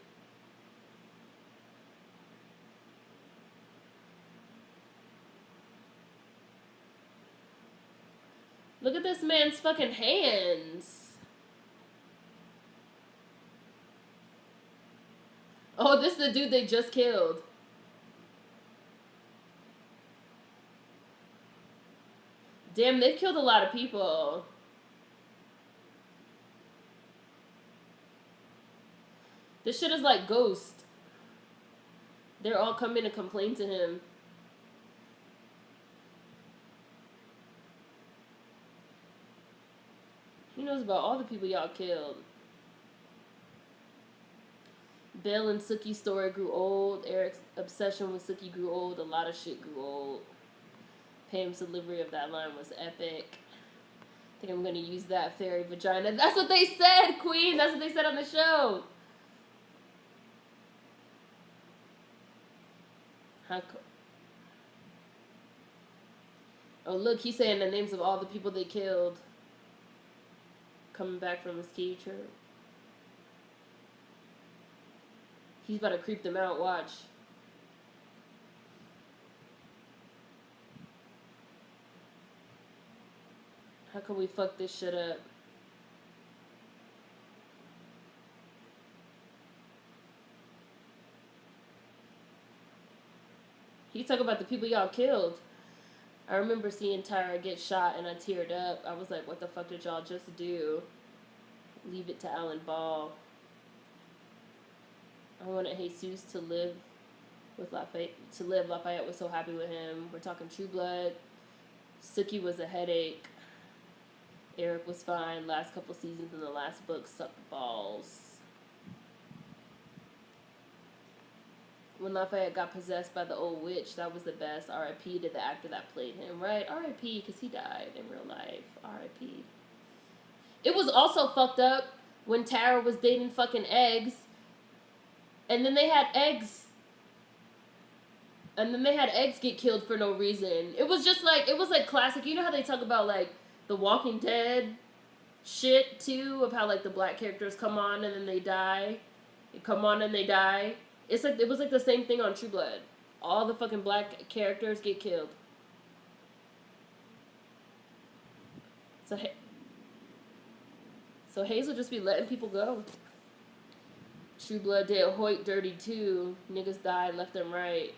Look at this man's fucking hands. Oh, this is the dude they just killed. Damn, they've killed a lot of people. This shit is like Ghost. They're all coming to complain to him. He knows about all the people y'all killed. Bill and Sookie's story grew old. Eric's obsession with Sookie grew old. A lot of shit grew old. Pam's delivery of that line was epic. I think I'm gonna use that fairy vagina. That's what they said, Queen. That's what they said on the show. Oh, look, he's saying the names of all the people they killed. Coming back from his ski trip. He's about to creep them out, watch. How can we fuck this shit up? He talk about the people y'all killed. I remember seeing Tyra get shot and I teared up. I was like, what the fuck did y'all just do? Leave it to Alan Ball. I wanted Jesus to live with Lafayette. Lafayette was so happy with him. We're talking True Blood. Sookie was a headache. Eric was fine. Last couple seasons in the last book sucked balls. When Lafayette got possessed by the old witch, that was the best. R.I.P. to the actor that played him, right? R.I.P. because he died in real life. R.I.P. It was also fucked up when Tara was dating fucking Eggs, and then they had Eggs. And then they had Eggs get killed for no reason. It was just like, it was like classic. You know how they talk about like The Walking Dead shit too, of how like the black characters come on and then they die. They come on and they die. It's like, it was like the same thing on True Blood. All the fucking black characters get killed. So Hazel just be letting people go. True Blood did Hoyt dirty too. Niggas died left and right.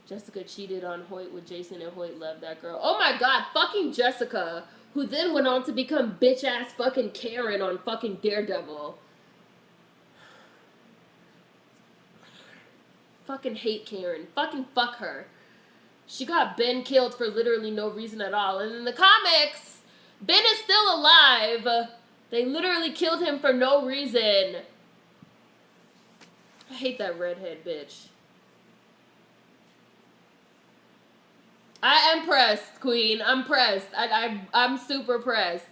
Jessica cheated on Hoyt with Jason and Hoyt loved that girl. Oh my god, fucking Jessica, who then went on to become bitch ass fucking Karen on fucking Daredevil. Fucking hate Karen. Fucking fuck her. She got Ben killed for literally no reason at all. And in the comics, Ben is still alive. They literally killed him for no reason. I hate that redhead bitch. I am pressed, Queen. I'm pressed. I'm super pressed.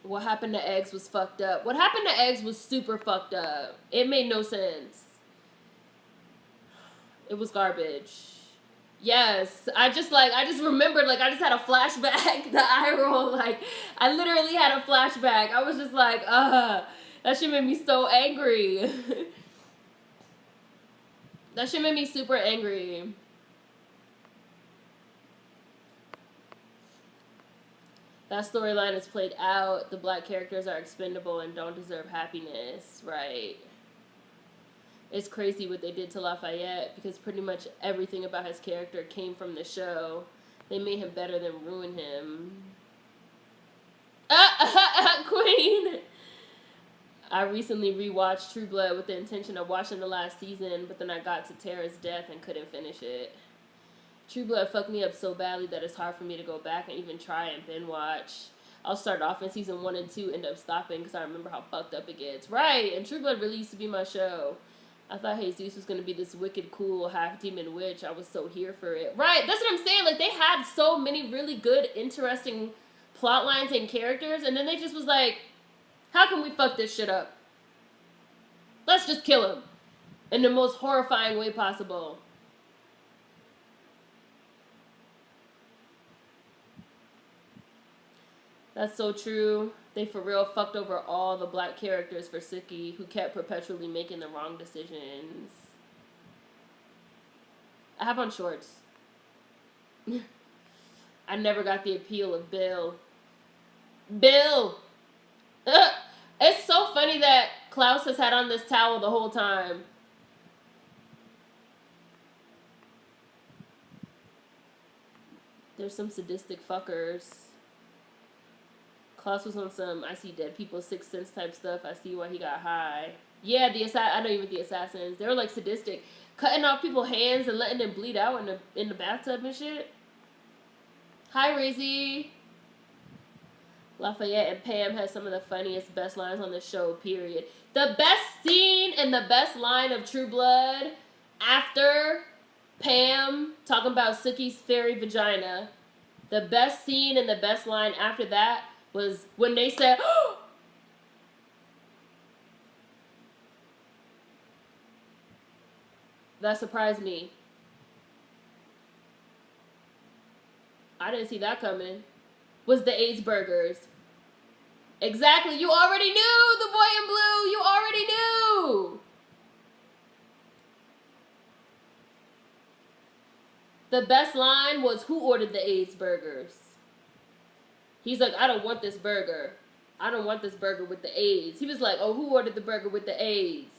What happened to Eggs was fucked up. What happened to Eggs was super fucked up. It made no sense. It was garbage. Yes. I just remembered, like, I just had a flashback. The eye roll, like, I literally had a flashback. I was just like, that shit made me so angry. That shit made me super angry. That storyline is played out. The black characters are expendable and don't deserve happiness. Right. It's crazy what they did to Lafayette because pretty much everything about his character came from the show. They made him better than ruin him. Queen! I recently rewatched True Blood with the intention of watching the last season, but then I got to Tara's death and couldn't finish it. True Blood fucked me up so badly that it's hard for me to go back and even try and binge watch. I'll start off in season 1 and 2, end up stopping because I remember how fucked up it gets. Right, and True Blood really used to be my show. I thought Jesus was going to be this wicked, cool, half-demon witch. I was so here for it. Right, that's what I'm saying. Like, they had so many really good, interesting plot lines and characters, and then they just was like, how can we fuck this shit up? Let's just kill him. In the most horrifying way possible. That's so true. They for real fucked over all the black characters for Sookie, who kept perpetually making the wrong decisions. I have on shorts. I never got the appeal of Bill. Bill! It's so funny that Klaus has had on this towel the whole time. There's some sadistic fuckers. Klaus was on some I see dead people, Sixth Sense type stuff. I see why he got high. Yeah, I know even the assassins. They were like sadistic, cutting off people's hands and letting them bleed out in the bathtub and shit. Hi, Rizzy. Lafayette and Pam has some of the funniest, best lines on the show, period. The best scene and the best line of True Blood after Pam talking about Sookie's fairy vagina, the best scene and the best line after that was when they said, oh! That surprised me. I didn't see that coming. Was the AIDS burgers. Exactly. You already knew, the boy in blue. You already knew. The best line was, who ordered the AIDS burgers? He's like, I don't want this burger. I don't want this burger with the AIDS. He was like, oh, who ordered the burger with the AIDS?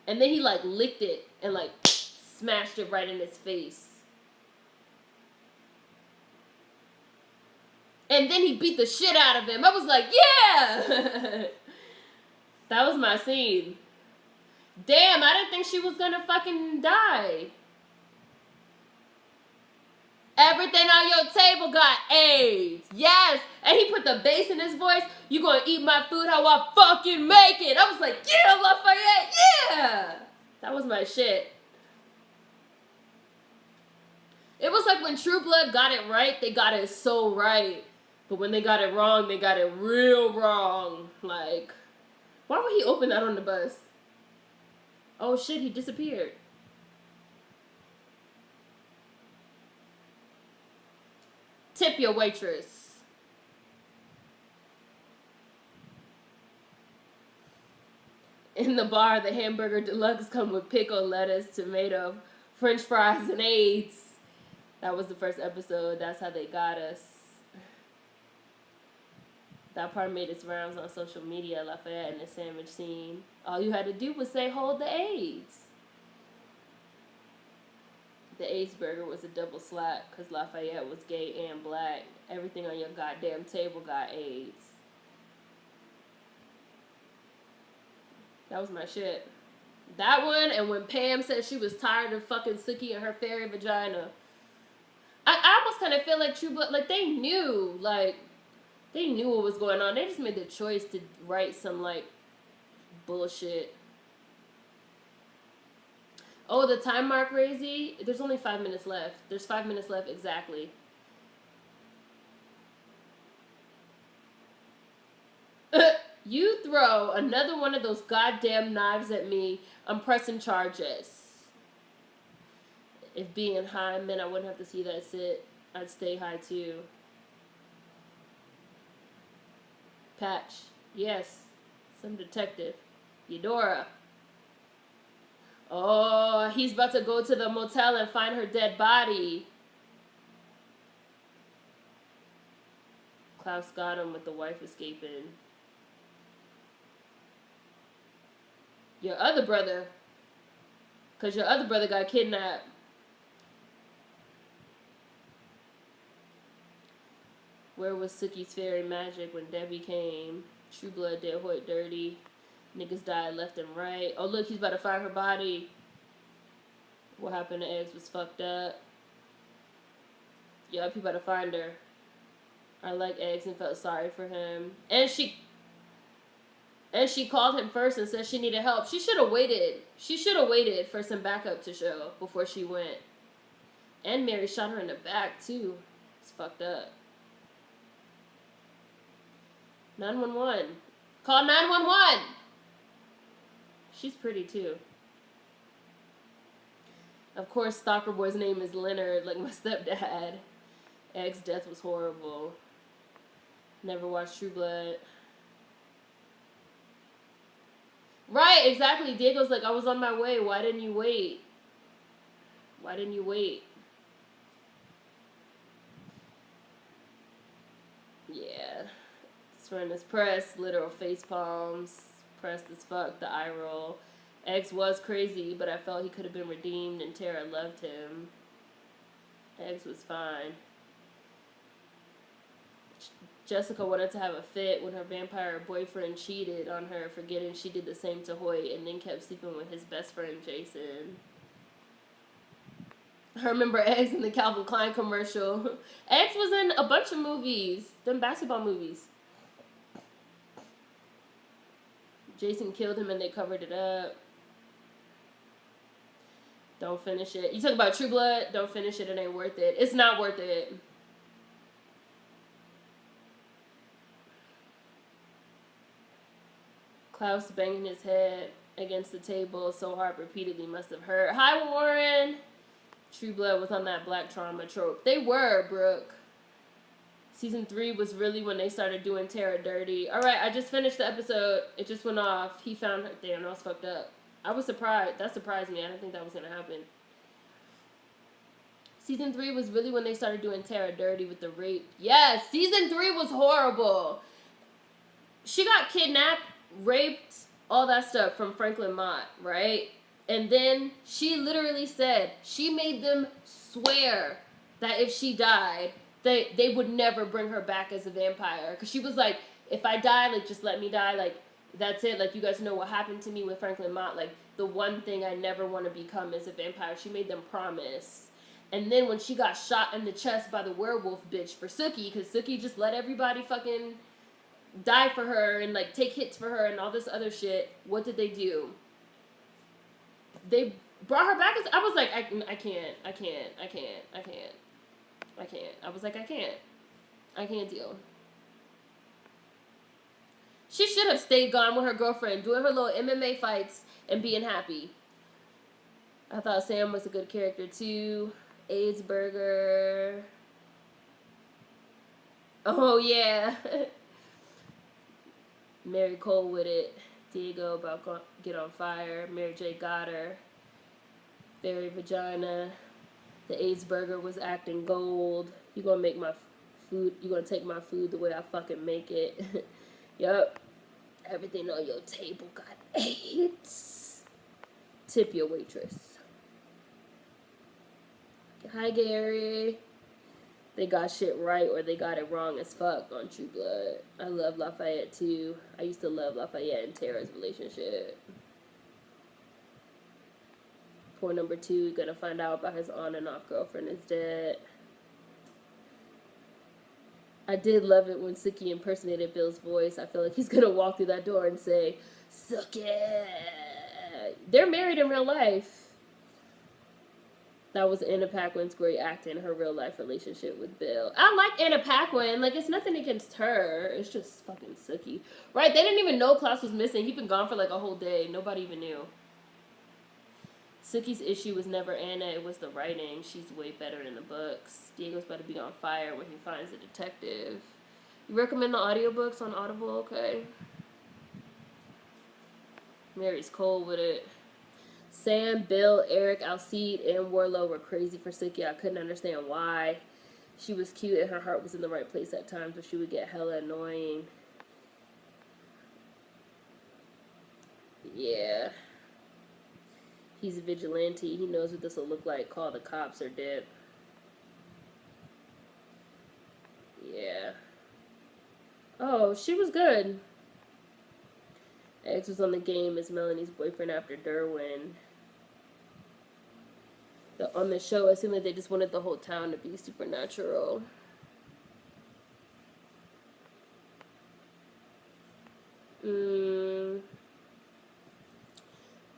And then he like licked it and like smashed it right in his face. And then he beat the shit out of him. I was like, yeah! That was my scene. Damn, I didn't think she was gonna fucking die. Everything on your table got AIDS. Yes. And he put the bass in his voice. You gonna eat my food how I fucking make it. I was like, yeah, Lafayette, yeah. That was my shit. It was like when True Blood got it right, they got it so right. But when they got it wrong, they got it real wrong. Like, why would he open that on the bus? Oh shit, he disappeared. Tip your waitress. In the bar, the hamburger deluxe come with pickle, lettuce, tomato, french fries, and AIDS. That was the first episode. That's how they got us. That part made its rounds on social media, Lafayette and the sandwich scene. All you had to do was say, hold the AIDS. The AIDS burger was a double slap because Lafayette was gay and black. Everything on your goddamn table got AIDS. That was my shit. That one, and when Pam said she was tired of fucking Sookie and her fairy vagina. I almost kind of feel like True Blood, like they knew what was going on. They just made the choice to write some, like, bullshit. Oh, the time mark, Razy? There's only 5 minutes left. There's 5 minutes left, exactly. You throw another one of those goddamn knives at me, I'm pressing charges. If being high meant I wouldn't have to see that sit, I'd stay high too. Patch. Yes. Some detective. Eudora. Oh, he's about to go to the motel and find her dead body. Klaus got him with the wife escaping. Your other brother. Because your other brother got kidnapped. Where was Sookie's fairy magic when Debbie came? True Blood did Hoyt dirty. Niggas died left and right. Oh, look, he's about to find her body. What happened to Eggs was fucked up. Yup, he about to find her. I like Eggs and felt sorry for him. And she called him first and said she needed help. She should have waited. She should have waited for some backup to show before she went. And Mary shot her in the back, too. It's fucked up. 911. Call 911! She's pretty, too. Of course, Stalker Boy's name is Leonard, like my stepdad. Egg's death was horrible. Never watched True Blood. Right, exactly. Diego's like, I was on my way. Why didn't you wait? Why didn't you wait? Yeah. friend is pressed, literal face palms, pressed as fuck, the eye roll. Eggs was crazy, but I felt he could have been redeemed, and Tara loved him. Eggs was fine. Jessica wanted to have a fit when her vampire boyfriend cheated on her, forgetting she did the same to Hoyt, and then kept sleeping with his best friend, Jason. I remember Eggs in the Calvin Klein commercial. Eggs was in a bunch of movies, them basketball movies. Jason killed him and they covered it up. Don't finish it. You talk about True Blood? Don't finish it. It ain't worth it. It's not worth it. Klaus banging his head against the table so hard repeatedly must have hurt. Hi, Warren. True Blood was on that black trauma trope. They were, Brooke. Season 3 was really when they started doing Tara dirty. Alright, I just finished the episode. It just went off. He found her. Damn, I was fucked up. I was surprised. That surprised me. I didn't think that was going to happen. Season 3 was really when they started doing Tara dirty with the rape. Yes, Season 3 was horrible. She got kidnapped, raped, all that stuff from Franklin Mott, right? And then she literally said she made them swear that if she died, they would never bring her back as a vampire. Because she was like, if I die, like, just let me die. Like, that's it. Like, you guys know what happened to me with Franklin Mott. Like, the one thing I never want to become is a vampire. She made them promise. And then when she got shot in the chest by the werewolf bitch for Sookie, because Sookie just let everybody fucking die for her and, like, take hits for her and all this other shit, what did they do? They brought her back. I was like, I can't. I was like, I can't deal. She should have stayed gone with her girlfriend, doing her little MMA fights and being happy. I thought Sam was a good character too. AIDS Burger. Oh yeah. Mary Cole with it. Diego about to get on fire. Mary J got her. Fairy Vagina. The AIDS Burger was acting gold. You gonna make my food, you gonna take my food the way I fucking make it. Yup. Everything on your table got AIDS. Tip your waitress. Hi, Gary. They got shit right or they got it wrong as fuck on True Blood. I love Lafayette too. I used to love Lafayette and Tara's relationship. Poor number 2, gonna find out about his on and off girlfriend is dead. I did love it when Sookie impersonated Bill's voice. I feel like he's gonna walk through that door and say, "Suck it." They're married in real life. That was Anna Paquin's great acting, her real life relationship with Bill. I like Anna Paquin. Like, it's nothing against her. It's just fucking Sookie. Right? They didn't even know Klaus was missing. He'd been gone for like a whole day. Nobody even knew. Sookie's issue was never Anna. It was the writing. She's way better in the books. Diego's about to be on fire when he finds the detective. You recommend the audiobooks on Audible? Okay. Mary's cold with it. Sam, Bill, Eric, Alcide, and Warlow were crazy for Sookie. I couldn't understand why. She was cute and her heart was in the right place at times, but she would get hella annoying. Yeah. He's a vigilante. He knows what this will look like. Call the cops or dip. Yeah. Oh, she was good. X was on the game as Melanie's boyfriend after Derwin. On the show, it seemed like they just wanted the whole town to be supernatural.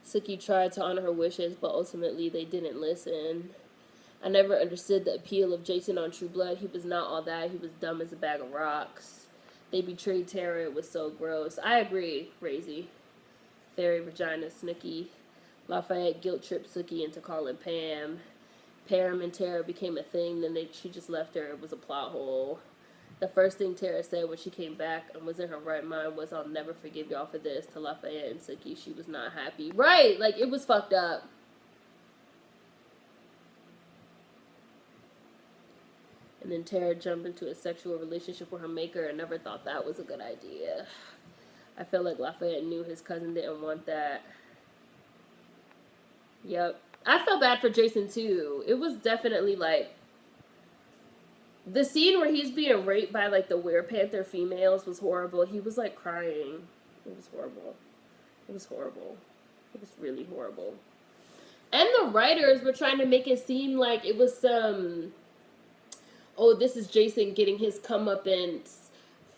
Sookie tried to honor her wishes, but ultimately they didn't listen. I never understood the appeal of Jason on True Blood. He was not all that. He was dumb as a bag of rocks. They betrayed Tara. It was so gross. I agree, Crazy. Fairy Vagina Snooky. Lafayette guilt tripped Sookie into calling Pam. Pam and Tara became a thing, then she just left her. It was a plot hole. The first thing Tara said when she came back and was in her right mind was, "I'll never forgive y'all for this," to Lafayette and Sookie. She was not happy. Right! Like, it was fucked up. And then Tara jumped into a sexual relationship with her maker. I never thought that was a good idea. I feel like Lafayette knew his cousin didn't want that. Yep. I felt bad for Jason too. It was definitely like the scene where he's being raped by like the werepanther females was horrible. He was like crying. It was horrible. It was horrible. It was really horrible. And the writers were trying to make it seem like it was some, oh, this is Jason getting his comeuppance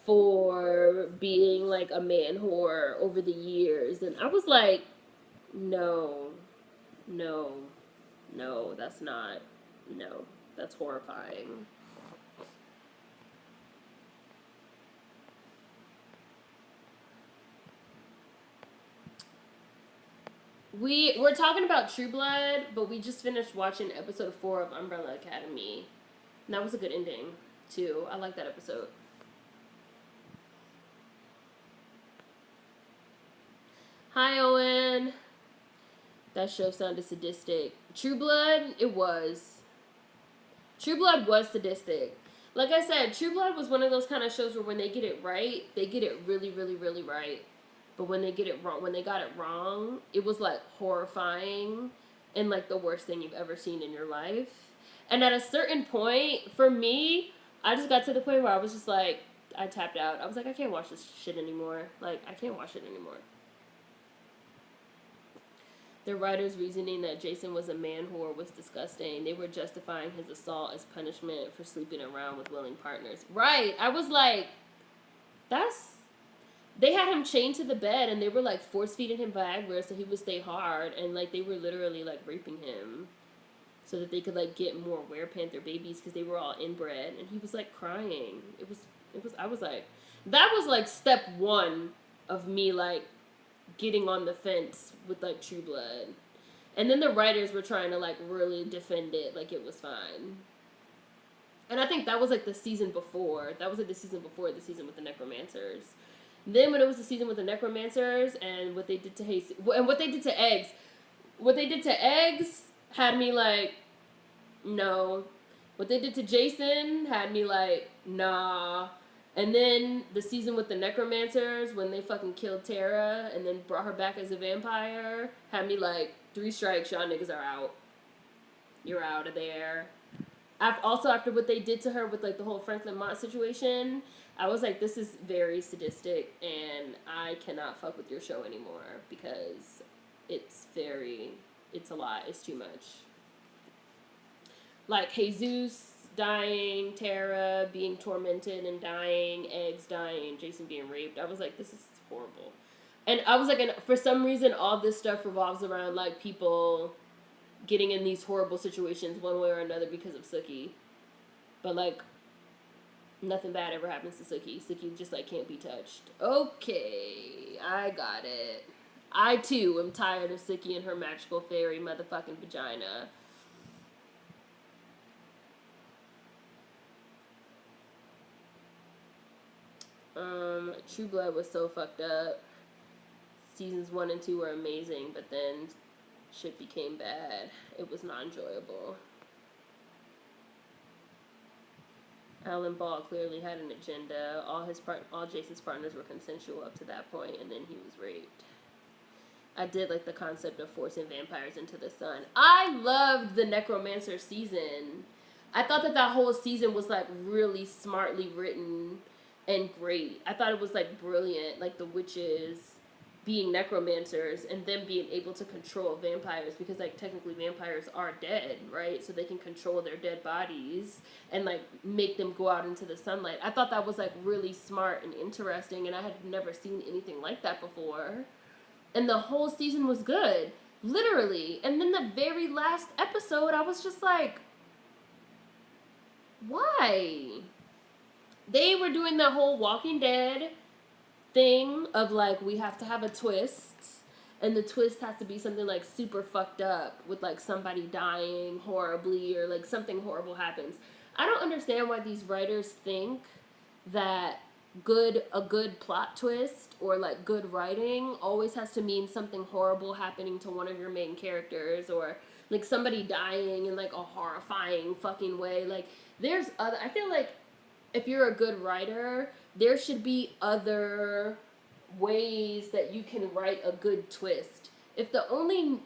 for being like a man whore over the years. And I was like, no, no, no, that's not, no, that's horrifying. We're talking about True Blood, but we just finished watching episode 4 of Umbrella Academy. And that was a good ending, too. I like that episode. Hi, Owen. That show sounded sadistic. True Blood, it was. True Blood was sadistic. Like I said, True Blood was one of those kind of shows where when they get it right, they get it really, really, really right. But when they get it wrong, when they got it wrong, it was like horrifying and like the worst thing you've ever seen in your life. And at a certain point, for me, I just got to the point where I was just like, I tapped out. I was like, I can't watch this shit anymore. Like, I can't watch it anymore. The writer's reasoning that Jason was a man whore was disgusting. They were justifying his assault as punishment for sleeping around with willing partners. Right. I was like, that's... They had him chained to the bed and they were like force feeding him Viagra so he would stay hard, and like they were literally like raping him so that they could like get more werepanther babies because they were all inbred, and he was like crying. It was I was like, that was like step 1 of me like getting on the fence with like True Blood. And then the writers were trying to like really defend it like it was fine. And I think that was like the season before. That was like the season before the season with the necromancers. Then when it was the season with the necromancers and what they did to Hayes and what they did to Eggs, had me like, no. What they did to Jason had me like, nah. And then the season with the necromancers when they fucking killed Tara and then brought her back as a vampire had me like, 3 strikes, y'all niggas are out. You're out of there. Also, after what they did to her with like the whole Franklin Mott situation, I was like, this is very sadistic, and I cannot fuck with your show anymore because it's a lot. It's too much. Like Jesus dying, Tara being tormented and dying, Eggs dying, Jason being raped. I was like, this is horrible. And I was like, and for some reason, all this stuff revolves around like people getting in these horrible situations one way or another because of Sookie. But like, nothing bad ever happens to Sookie. Sookie just like can't be touched. Okay, I got it. I too am tired of Sookie and her magical fairy motherfucking vagina. True Blood was so fucked up. Seasons 1 and 2 were amazing, but then shit became bad. It was not enjoyable. Alan Ball clearly had an agenda. All Jason's partners were consensual up to that point, and then he was raped. I did like the concept of forcing vampires into the sun. I loved the Necromancer season. I thought that whole season was like really smartly written and great. I thought it was like brilliant, like the witches being necromancers and them being able to control vampires, because like technically vampires are dead, right? So they can control their dead bodies and like make them go out into the sunlight. I thought that was like really smart and interesting, and I had never seen anything like that before. And the whole season was good, literally. And then the very last episode, I was just like, why? They were doing the whole Walking Dead thing of like, we have to have a twist, and the twist has to be something like super fucked up with like somebody dying horribly or like something horrible happens. I don't understand why these writers think that a good plot twist or like good writing always has to mean something horrible happening to one of your main characters, or like somebody dying in like a horrifying fucking way. Like, there's other, I feel like if you're a good writer, there should be other ways that you can write a good twist. If the only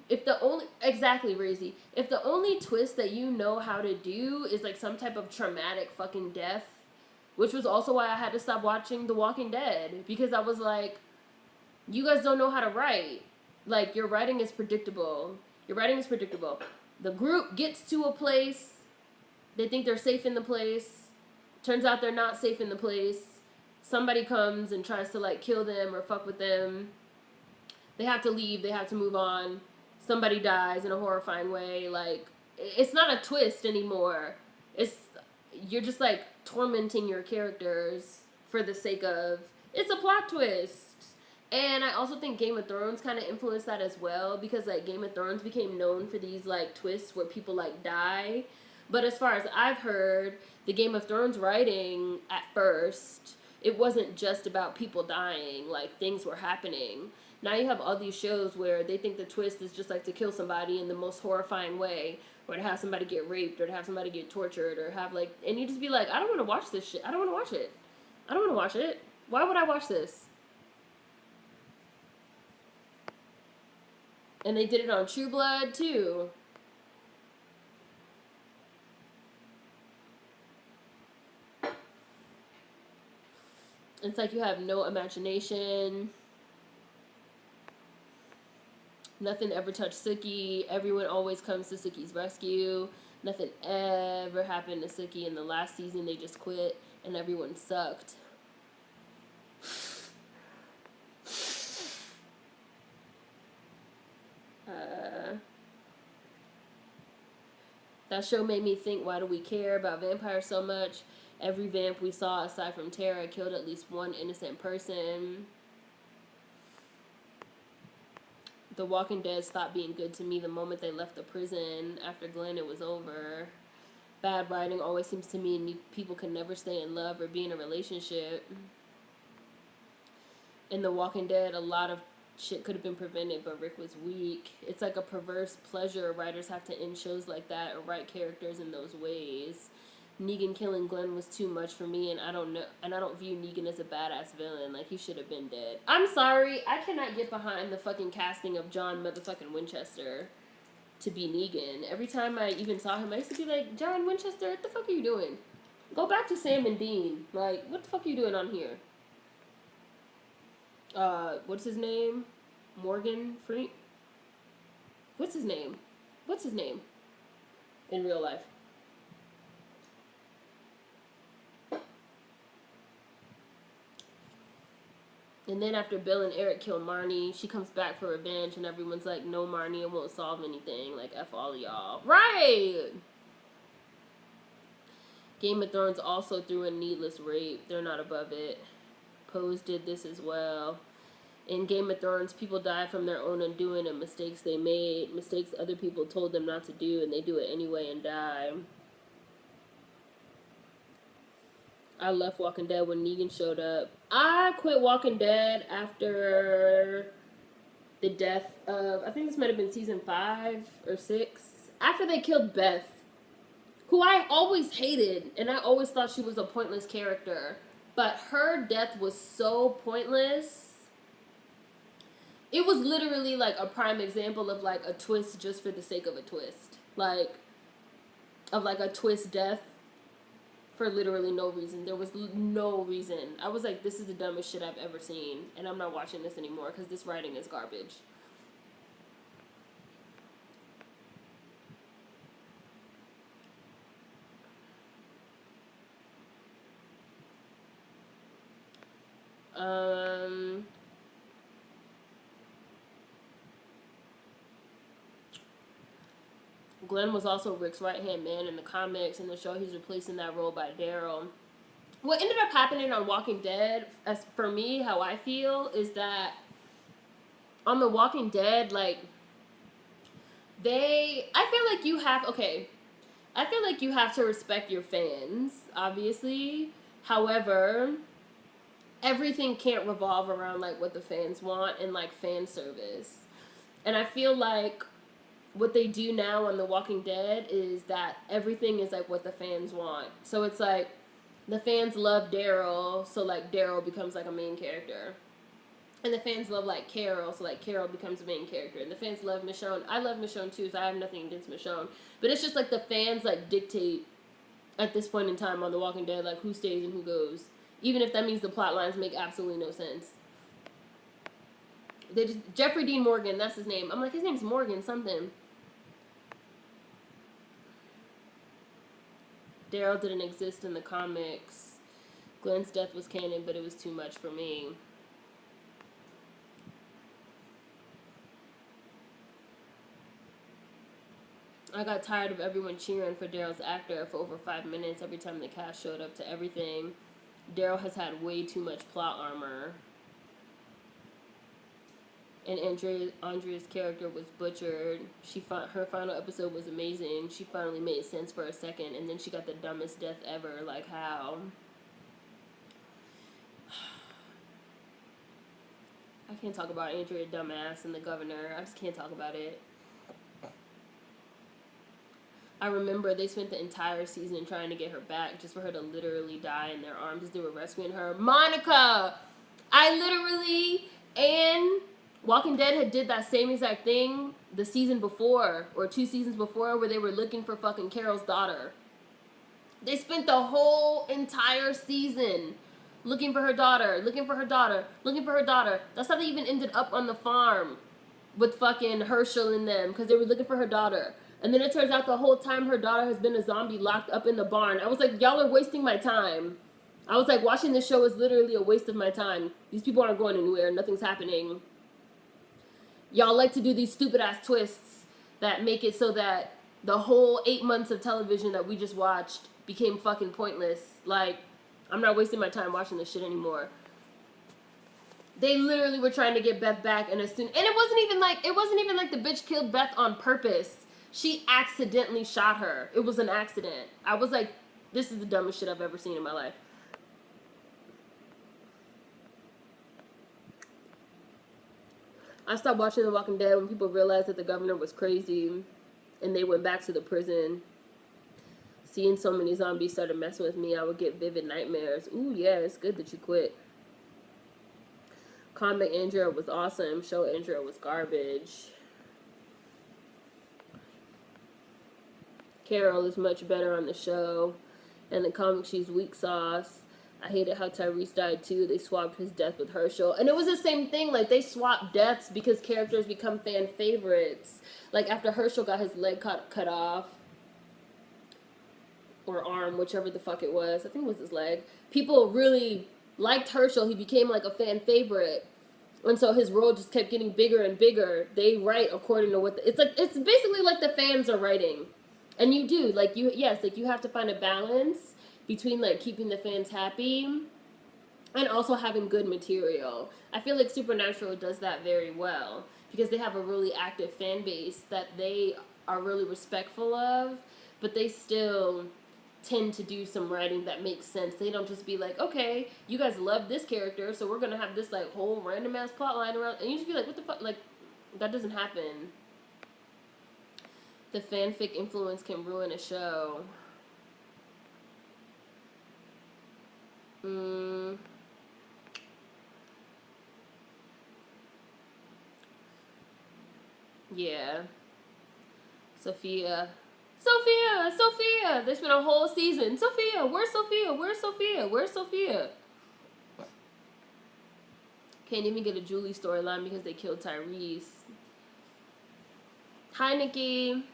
exactly, Razy, if the only twist that you know how to do is like some type of traumatic fucking death, which was also why I had to stop watching The Walking Dead, because I was like, you guys don't know how to write. Like, your writing is predictable. Your writing is predictable. The group gets to a place, they think they're safe in the place. Turns out they're not safe in the place. Somebody comes and tries to like kill them or fuck with them. They have to leave, they have to move on. Somebody dies in a horrifying way. Like, it's not a twist anymore. It's, you're just like tormenting your characters for the sake of, it's a plot twist. And I also think Game of Thrones kind of influenced that as well, because like Game of Thrones became known for these like twists where people like die. But as far as I've heard, the Game of Thrones writing at first, it wasn't just about people dying, like things were happening. Now you have all these shows where they think the twist is just like to kill somebody in the most horrifying way, or to have somebody get raped, or to have somebody get tortured, or have like, and you just be like, I don't want to watch this shit. I don't want to watch it. I don't want to watch it. Why would I watch this? And they did it on True Blood too. It's like you have no imagination. Nothing ever touched Suki. Everyone always comes to Suki's rescue. Nothing ever happened to Suki in the last season. They just quit and everyone sucked. That show made me think, why do we care about vampires so much? Every vamp we saw, aside from Tara, killed at least one innocent person. The Walking Dead stopped being good to me the moment they left the prison. After Glenn, it was over. Bad writing always seems to mean people can never stay in love or be in a relationship. In The Walking Dead, a lot of shit could have been prevented, but Rick was weak. It's like a perverse pleasure. Writers have to end shows like that or write characters in those ways. Negan killing Glenn was too much for me, and I don't view Negan as a badass villain. Like, he should have been dead. I'm sorry, I cannot get behind the fucking casting of John motherfucking Winchester to be Negan. Every time I even saw him, I used to be like, John Winchester, what the fuck are you doing? Go back to Sam and Dean. Like, what the fuck are you doing on here? What's his name? Morgan Freeman? What's his name? What's his name? In real life. And then after Bill and Eric kill Marnie, she comes back for revenge, and everyone's like, no, Marnie, it won't solve anything. Like, F all of y'all. Right! Game of Thrones also threw in needless rape. They're not above it. Pose did this as well. In Game of Thrones, people die from their own undoing and mistakes they made. Mistakes other people told them not to do, and they do it anyway and die. I left Walking Dead when Negan showed up. I quit Walking Dead after the death of, I think this might have been season 5 or 6. After they killed Beth, who I always hated, and I always thought she was a pointless character. But her death was so pointless. It was literally like a prime example of like a twist just for the sake of a twist. Like, of like a twist death for literally no reason. There was no reason. I was like, this is the dumbest shit I've ever seen, and I'm not watching this anymore because this writing is garbage. Glenn was also Rick's right-hand man in the comics. In the show, he's replacing that role by Daryl. What ended up happening on Walking Dead, as for me, how I feel, is that on The Walking Dead, like, I feel like you have to respect your fans, obviously. However, everything can't revolve around, like, what the fans want and, like, fan service. And I feel like what they do now on The Walking Dead is that everything is like what the fans want. So it's like the fans love Daryl, so like Daryl becomes like a main character. And the fans love like Carol, so like Carol becomes a main character. And the fans love Michonne. I love Michonne too, so I have nothing against Michonne. But it's just like the fans like dictate at this point in time on The Walking Dead like who stays and who goes. Even if that means the plot lines make absolutely no sense. They just Jeffrey Dean Morgan, that's his name. I'm like, his name's Morgan something. Daryl didn't exist in the comics. Glenn's death was canon, but it was too much for me. I got tired of everyone cheering for Daryl's actor for over 5 minutes every time the cast showed up to everything. Daryl has had way too much plot armor. And Andrea's character was butchered. Her final episode was amazing. She finally made sense for a second, and then she got the dumbest death ever. Like, how? I can't talk about Andrea dumbass and the governor. I just can't talk about it. I remember they spent the entire season trying to get her back just for her to literally die in their arms as they were rescuing her. Monica! I literally... And Walking Dead had did that same exact thing the season before, or 2 seasons before, where they were looking for fucking Carol's daughter. They spent the whole entire season looking for her daughter, looking for her daughter, looking for her daughter. That's how they even ended up on the farm with fucking Herschel and them, because they were looking for her daughter. And then it turns out the whole time her daughter has been a zombie locked up in the barn. I was like, y'all are wasting my time. I was like, watching this show is literally a waste of my time. These people aren't going anywhere. Nothing's happening. Y'all like to do these stupid ass twists that make it so that the whole 8 months of television that we just watched became fucking pointless. Like, I'm not wasting my time watching this shit anymore. They literally were trying to get Beth back, and it wasn't even like the bitch killed Beth on purpose. She accidentally shot her. It was an accident. I was like, this is the dumbest shit I've ever seen in my life. I stopped watching The Walking Dead when people realized that the governor was crazy and they went back to the prison. Seeing so many zombies started messing with me. I would get vivid nightmares. Ooh, yeah, it's good that you quit. Comic Andrea was awesome. Show Andrea was garbage. Carol is much better on the show. And the comic, she's weak sauce. I hated how Tyrese died too. They swapped his death with Herschel. And it was the same thing. Like, they swapped deaths because characters become fan favorites. Like, after Herschel got his leg cut off. Or arm, whichever the fuck it was. I think it was his leg. People really liked Herschel. He became like a fan favorite. And so his role just kept getting bigger and bigger. They write according to what... it's basically like the fans are writing. And you do. Like, you have to find a balance between, like, keeping the fans happy and also having good material. I feel like Supernatural does that very well because they have a really active fan base that they are really respectful of, but they still tend to do some writing that makes sense. They don't just be like, okay, you guys love this character, so we're going to have this, like, whole random-ass plot line around, and you just be like, what the fuck? Like, that doesn't happen. The fanfic influence can ruin a show. Yeah. Sophia. They spent a whole season. Sophia, where's Sophia? Where's Sophia? Where's Sophia? Can't even get a Julie storyline because they killed Tyrese. Hi, Nikki.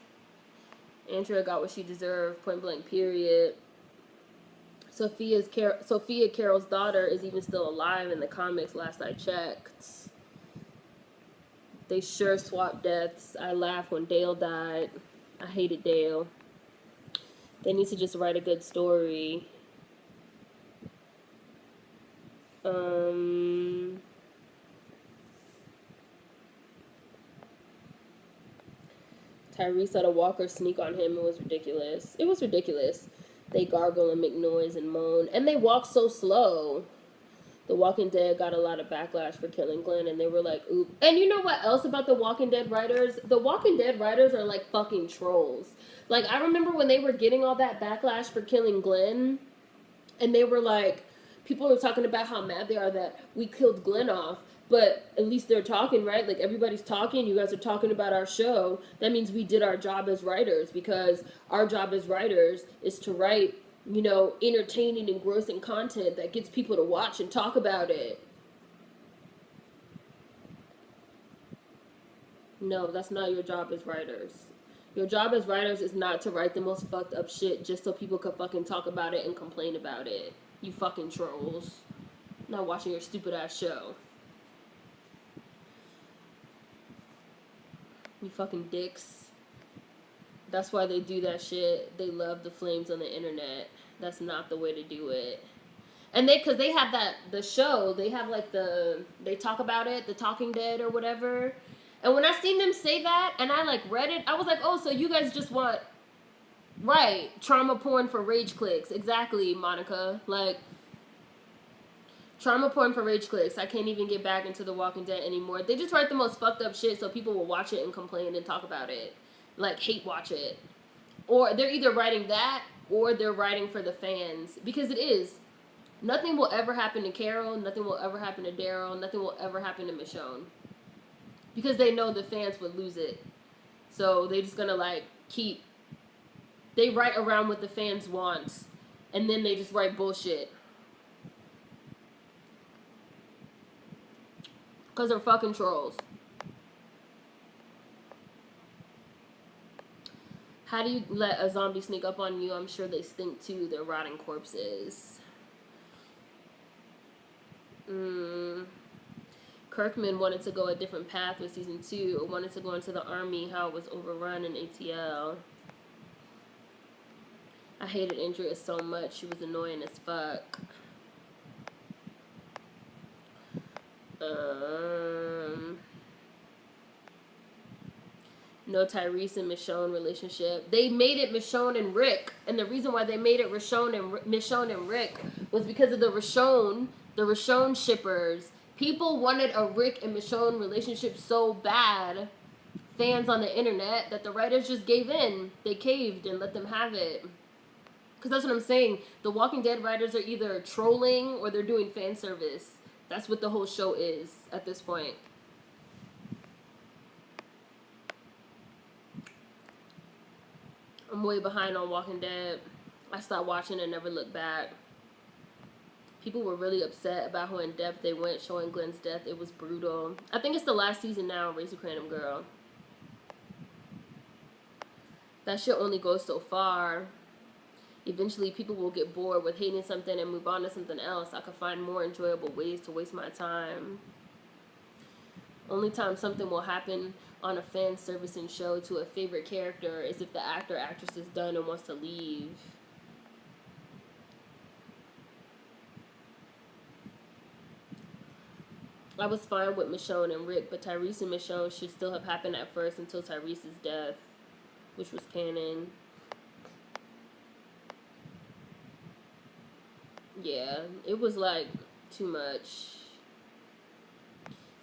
Andrea got what she deserved. Point blank, period. Sophia, Carol's daughter, is even still alive in the comics, last I checked. They sure swapped deaths. I laughed when Dale died. I hated Dale. They need to just write a good story. Tyrese had a walker sneak on him. It was ridiculous. It was ridiculous. They gargle and make noise and moan. And they walk so slow. The Walking Dead got a lot of backlash for killing Glenn, and they were like, oop. And you know what else about the Walking Dead writers? The Walking Dead writers are like fucking trolls. Like, I remember when they were getting all that backlash for killing Glenn, and they were like, people were talking about how mad they are that we killed Glenn off, but at least they're talking, right? Like, everybody's talking, you guys are talking about our show. That means we did our job as writers, because our job as writers is to write, you know, entertaining, engrossing content that gets people to watch and talk about it. No, that's not your job as writers. Your job as writers is not to write the most fucked up shit just so people could fucking talk about it and complain about it. You fucking trolls. Not watching your stupid ass show. You fucking dicks. That's why they do that shit. They love the flames on the internet. That's not the way to do it. And cause they have the show, they have like they talk about it, the Talking Dead or whatever. And when I seen them say that and I like read it, I was like, oh, so you guys just want, right, trauma porn for rage clicks. Exactly, Monica. Like, trauma porn for rage clicks. I can't even get back into The Walking Dead anymore. They just write the most fucked up shit so people will watch it and complain and talk about it. Like, hate watch it. Or they're either writing that or they're writing for the fans. Because it is. Nothing will ever happen to Carol. Nothing will ever happen to Daryl. Nothing will ever happen to Michonne. Because they know the fans would lose it. So they're just gonna like they write around what the fans want. And then they just write bullshit. Because they're fucking trolls. How do you let a zombie sneak up on you? I'm sure they stink too. They're rotting corpses. Kirkman wanted to go a different path with season 2. Wanted to go into the army, how it was overrun in ATL. I hated Andrea so much. She was annoying as fuck. No Tyrese and Michonne relationship. They made it Michonne and Rick, and the reason why they made it Michonne and Rick was because of the Michonne shippers. People wanted a Rick and Michonne relationship so bad, fans on the internet, that the writers just gave in. They caved and let them have it. Because that's what I'm saying. The Walking Dead writers are either trolling or they're doing fan service. That's what the whole show is at this point. I'm way behind on Walking Dead. I stopped watching and never looked back. People were really upset about how in depth they went showing Glenn's death. It was brutal. I think it's the last season now, Raise a Random Girl. That shit only goes so far. Eventually, people will get bored with hating something and move on to something else. I could find more enjoyable ways to waste my time. Only time something will happen on a fan servicing show to a favorite character is if the actor or actress is done and wants to leave. I was fine with Michonne and Rick, but Tyrese and Michonne should still have happened at first until Tyrese's death, which was canon. Yeah, it was like too much.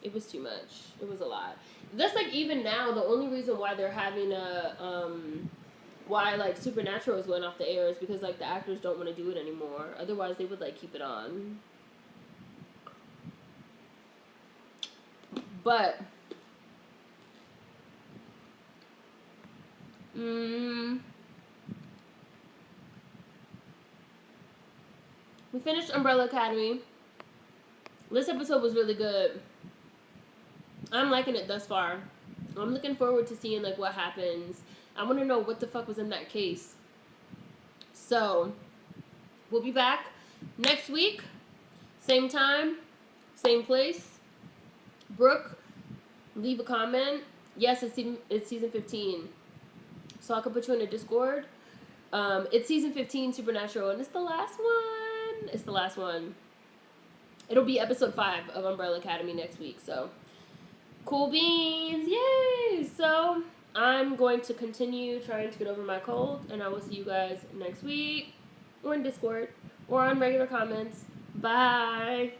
It was too much. It was a lot. That's like even now, the only reason why they're having why like Supernatural is going off the air is because like the actors don't want to do it anymore. Otherwise, they would like keep it on. But we finished Umbrella Academy. This episode was really good. I'm liking it thus far. I'm looking forward to seeing like what happens. I want to know what the fuck was in that case. So, we'll be back next week. Same time, same place. Brooke, leave a comment. Yes, it's season 15. So I can put you in a Discord. It's season 15 Supernatural, and it's the last one. It's the last one. It'll be episode 5 of Umbrella Academy next week, so cool beans, yay! So I'm going to continue trying to get over my cold, and I will see you guys next week, or in Discord, or on regular comments. Bye!